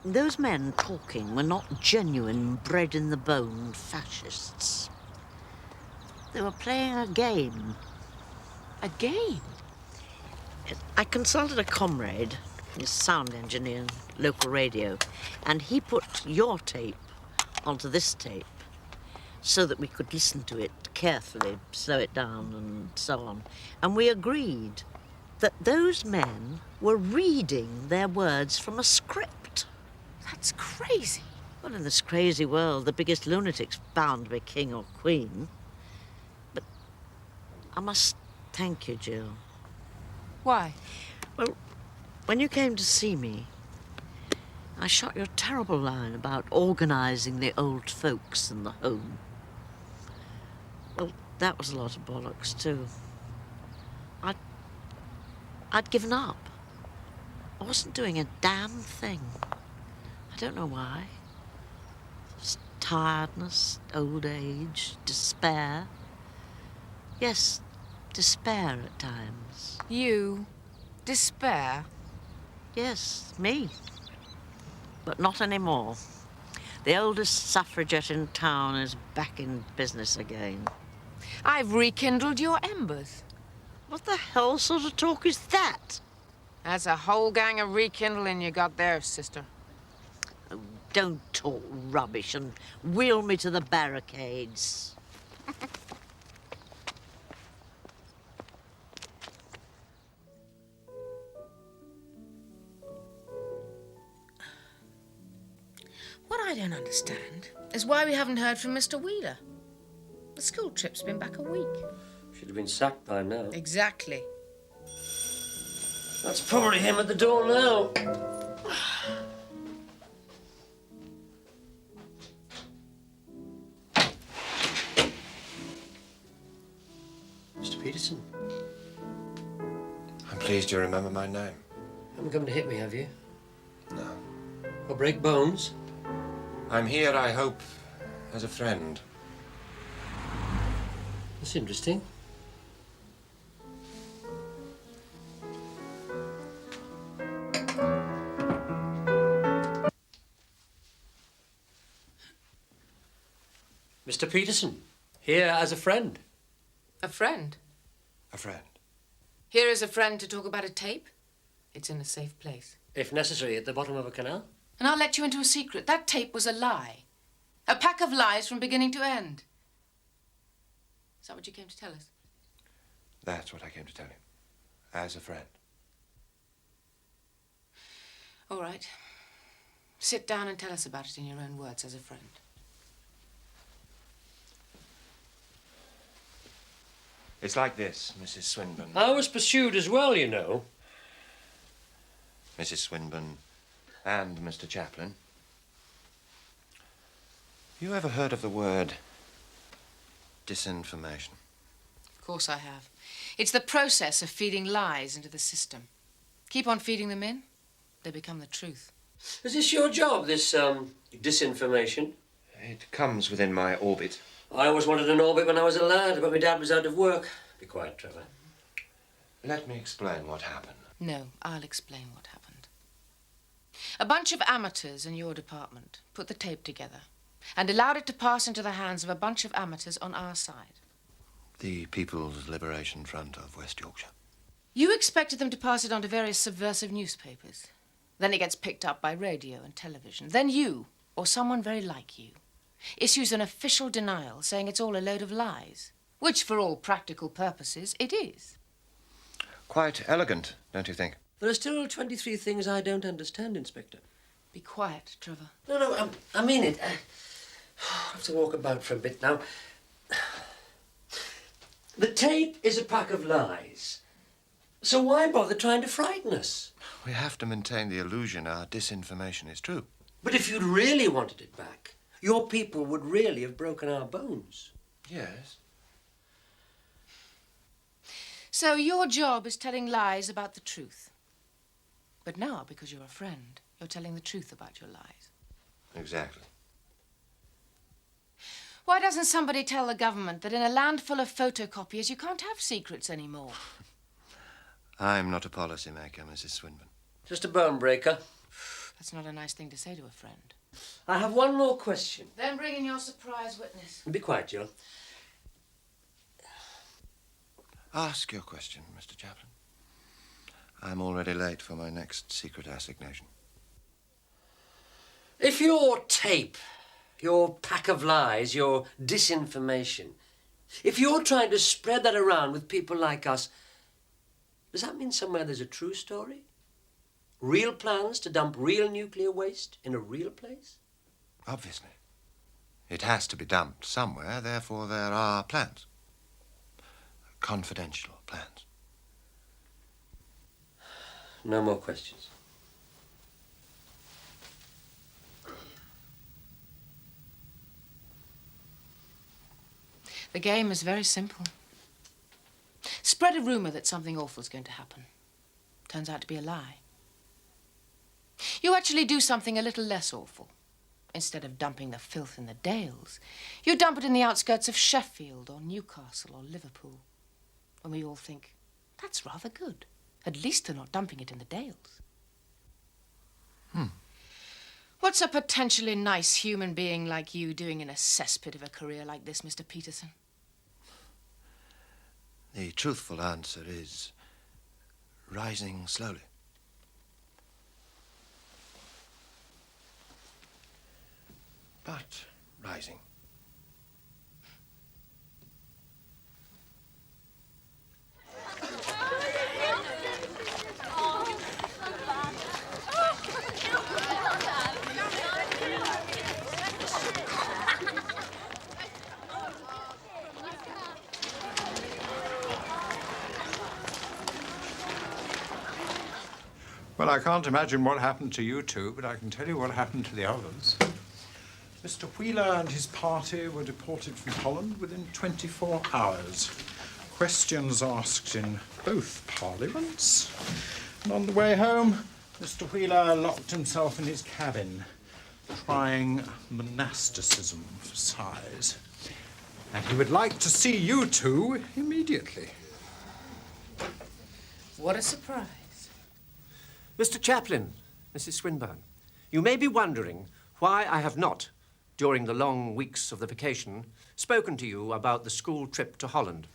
Those men talking were not genuine, bred-in-the-bone fascists. They were playing a game. A game? I consulted a comrade, he's sound engineer in local radio, and he put your tape onto this tape so that we could listen to it carefully, slow it down, and so on. And we agreed that those men were reading their words from a script. That's crazy. Well, in this crazy world, the biggest lunatic's bound to be king or queen. But I must thank you, Jill. Why? Well, when you came to see me, I shot your terrible line about organising the old folks in the home. Well, that was a lot of bollocks, too. I'd given up. I wasn't doing a damn thing. I don't know why. Just tiredness, old age, despair. Yes, despair at times. You? Despair? Yes, me. But not anymore. The oldest suffragette in town is back in business again. I've rekindled your embers. What the hell sort of talk is that? That's a whole gang of rekindling you got there, sister. Oh, don't talk rubbish and wheel me to the barricades. What I don't understand is why we haven't heard from Mr. Wheeler. The school trip's been back a week. Should have been sacked by now. Exactly. That's probably him at the door now. Mr. Peterson. I'm pleased you remember my name. Haven't come to hit me, have you? No. Or break bones? I'm here, I hope, as a friend. That's interesting. Mr. Peterson, here as a friend. A friend? A friend. Here is a friend to talk about a tape? It's in a safe place. If necessary, at the bottom of a canal. And I'll let you into a secret. That tape was a lie. A pack of lies from beginning to end. Is that what you came to tell us? That's what I came to tell you. As a friend. All right. Sit down and tell us about it in your own words as a friend. It's like this, Mrs. Swinburne. I was pursued as well, you know. Mrs. Swinburne and Mr. Chaplin. You ever heard of the word disinformation? Of course I have. It's the process of feeding lies into the system. Keep on feeding them in, they become the truth. Is this your job, this, disinformation? It comes within my orbit. I always wanted an orbit when I was a lad, but my dad was out of work. Be quiet, Trevor. Let me explain what happened. No, I'll explain what happened. A bunch of amateurs in your department put the tape together and allowed it to pass into the hands of a bunch of amateurs on our side. The People's Liberation Front of West Yorkshire. You expected them to pass it on to various subversive newspapers. Then it gets picked up by radio and television. Then you, or someone very like you, issues an official denial saying it's all a load of lies, which for all practical purposes it is. Quite elegant, don't you think? There are still 23 things I don't understand, Inspector. Be quiet, Trevor. No, I mean it. I have to walk about for a bit now. The tape is a pack of lies. So why bother trying to frighten us? We have to maintain the illusion our disinformation is true. But if you'd really wanted it back, your people would really have broken our bones. Yes. So your job is telling lies about the truth. But now, because you're a friend, you're telling the truth about your lies. Exactly. Why doesn't somebody tell the government that in a land full of photocopiers you can't have secrets anymore? I'm not a policymaker, Mrs. Swinburne. Just a bone breaker. That's not a nice thing to say to a friend. I have one more question. Then bring in your surprise witness. Be quiet, Jill. Ask your question, Mr. Chaplin. I'm already late for my next secret assignation. If your tape, your pack of lies, your disinformation, if you're trying to spread that around with people like us, does that mean somewhere there's a true story? Real plans to dump real nuclear waste in a real place? Obviously. It has to be dumped somewhere, therefore there are plans. Confidential plans. No more questions. The game is very simple. Spread a rumor that something awful's going to happen. Turns out to be a lie. You actually do something a little less awful. Instead of dumping the filth in the Dales, you dump it in the outskirts of Sheffield or Newcastle or Liverpool. And we all think, that's rather good. At least they're not dumping it in the Dales. What's a potentially nice human being like you doing in a cesspit of a career like this, Mr. Peterson? The truthful answer is rising slowly. But rising. Well, I can't imagine what happened to you two, but I can tell you what happened to the others. Mr. Wheeler and his party were deported from Holland within 24 hours. Questions asked in both parliaments. And on the way home, Mr. Wheeler locked himself in his cabin, trying monasticism for size. And he would like to see you two immediately. What a surprise. Mr. Chaplin, Mrs. Swinburne, you may be wondering why I have not, during the long weeks of the vacation, spoken to you about the school trip to Holland.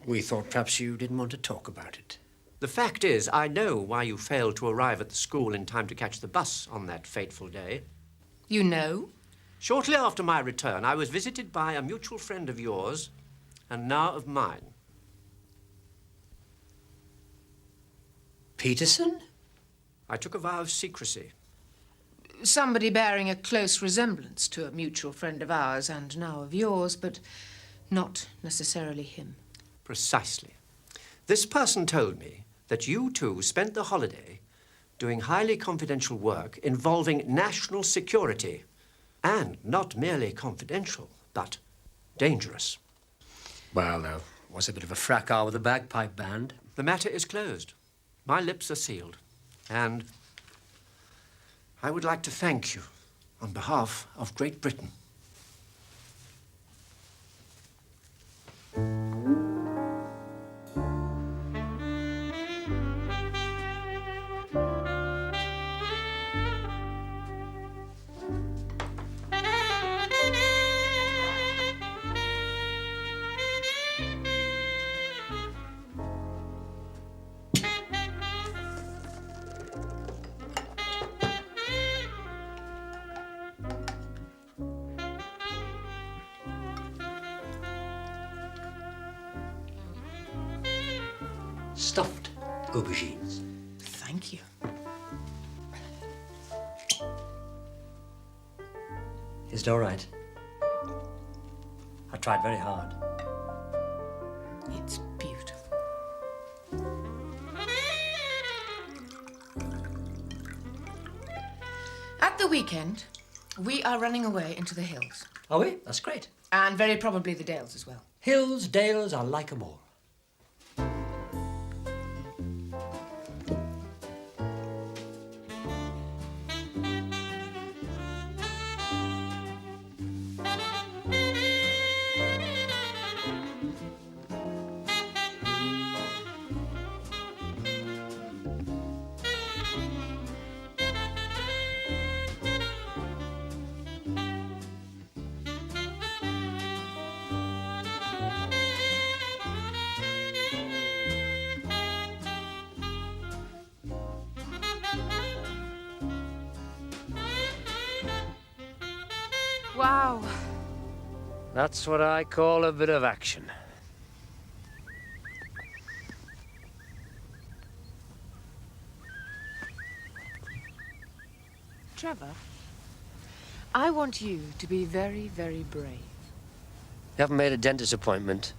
We thought perhaps you didn't want to talk about it. The fact is, I know why you failed to arrive at the school in time to catch the bus on that fateful day. You know? Shortly after my return, I was visited by a mutual friend of yours, and now of mine. Peterson? I took a vow of secrecy. Somebody bearing a close resemblance to a mutual friend of ours and now of yours, but not necessarily him. Precisely. This person told me that you two spent the holiday doing highly confidential work involving national security, and not merely confidential, but dangerous. Well, there was a bit of a fracas with the bagpipe band. The matter is closed. My lips are sealed, and I would like to thank you on behalf of Great Britain. Stuffed aubergines. Thank you. Is it all right? I tried very hard. It's beautiful. At the weekend, we are running away into the hills. Are we? That's great. And very probably the Dales as well. Hills, dales, I like 'em all. Wow. That's what I call a bit of action. Trevor, I want you to be very, very brave. You haven't made a dentist appointment?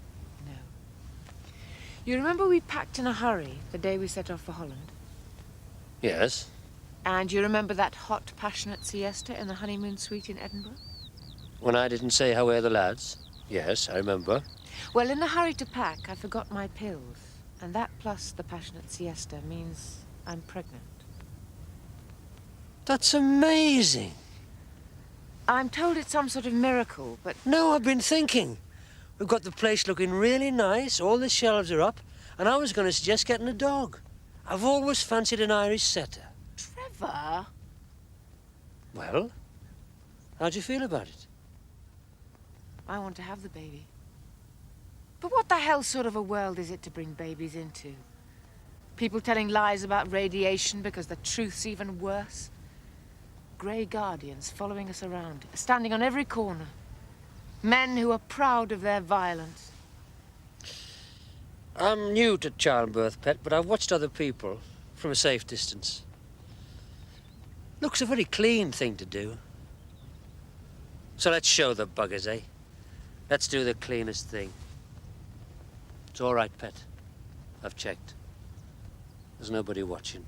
You remember we packed in a hurry the day we set off for Holland? Yes. And you remember that hot, passionate siesta in the honeymoon suite in Edinburgh? When I didn't say how are the lads? Yes, I remember. Well, in the hurry to pack, I forgot my pills. And that plus the passionate siesta means I'm pregnant. That's amazing. I'm told it's some sort of miracle, but... No, I've been thinking. We've got the place looking really nice, all the shelves are up, and I was going to suggest getting a dog. I've always fancied an Irish setter. Trevor? Well, how do you feel about it? I want to have the baby. But what the hell sort of a world is it to bring babies into? People telling lies about radiation because the truth's even worse? Grey guardians following us around, standing on every corner. Men who are proud of their violence. I'm new to childbirth, Pet, but I've watched other people from a safe distance. Looks a very clean thing to do. So let's show the buggers, eh? Let's do the cleanest thing. It's all right, Pet. I've checked. There's nobody watching.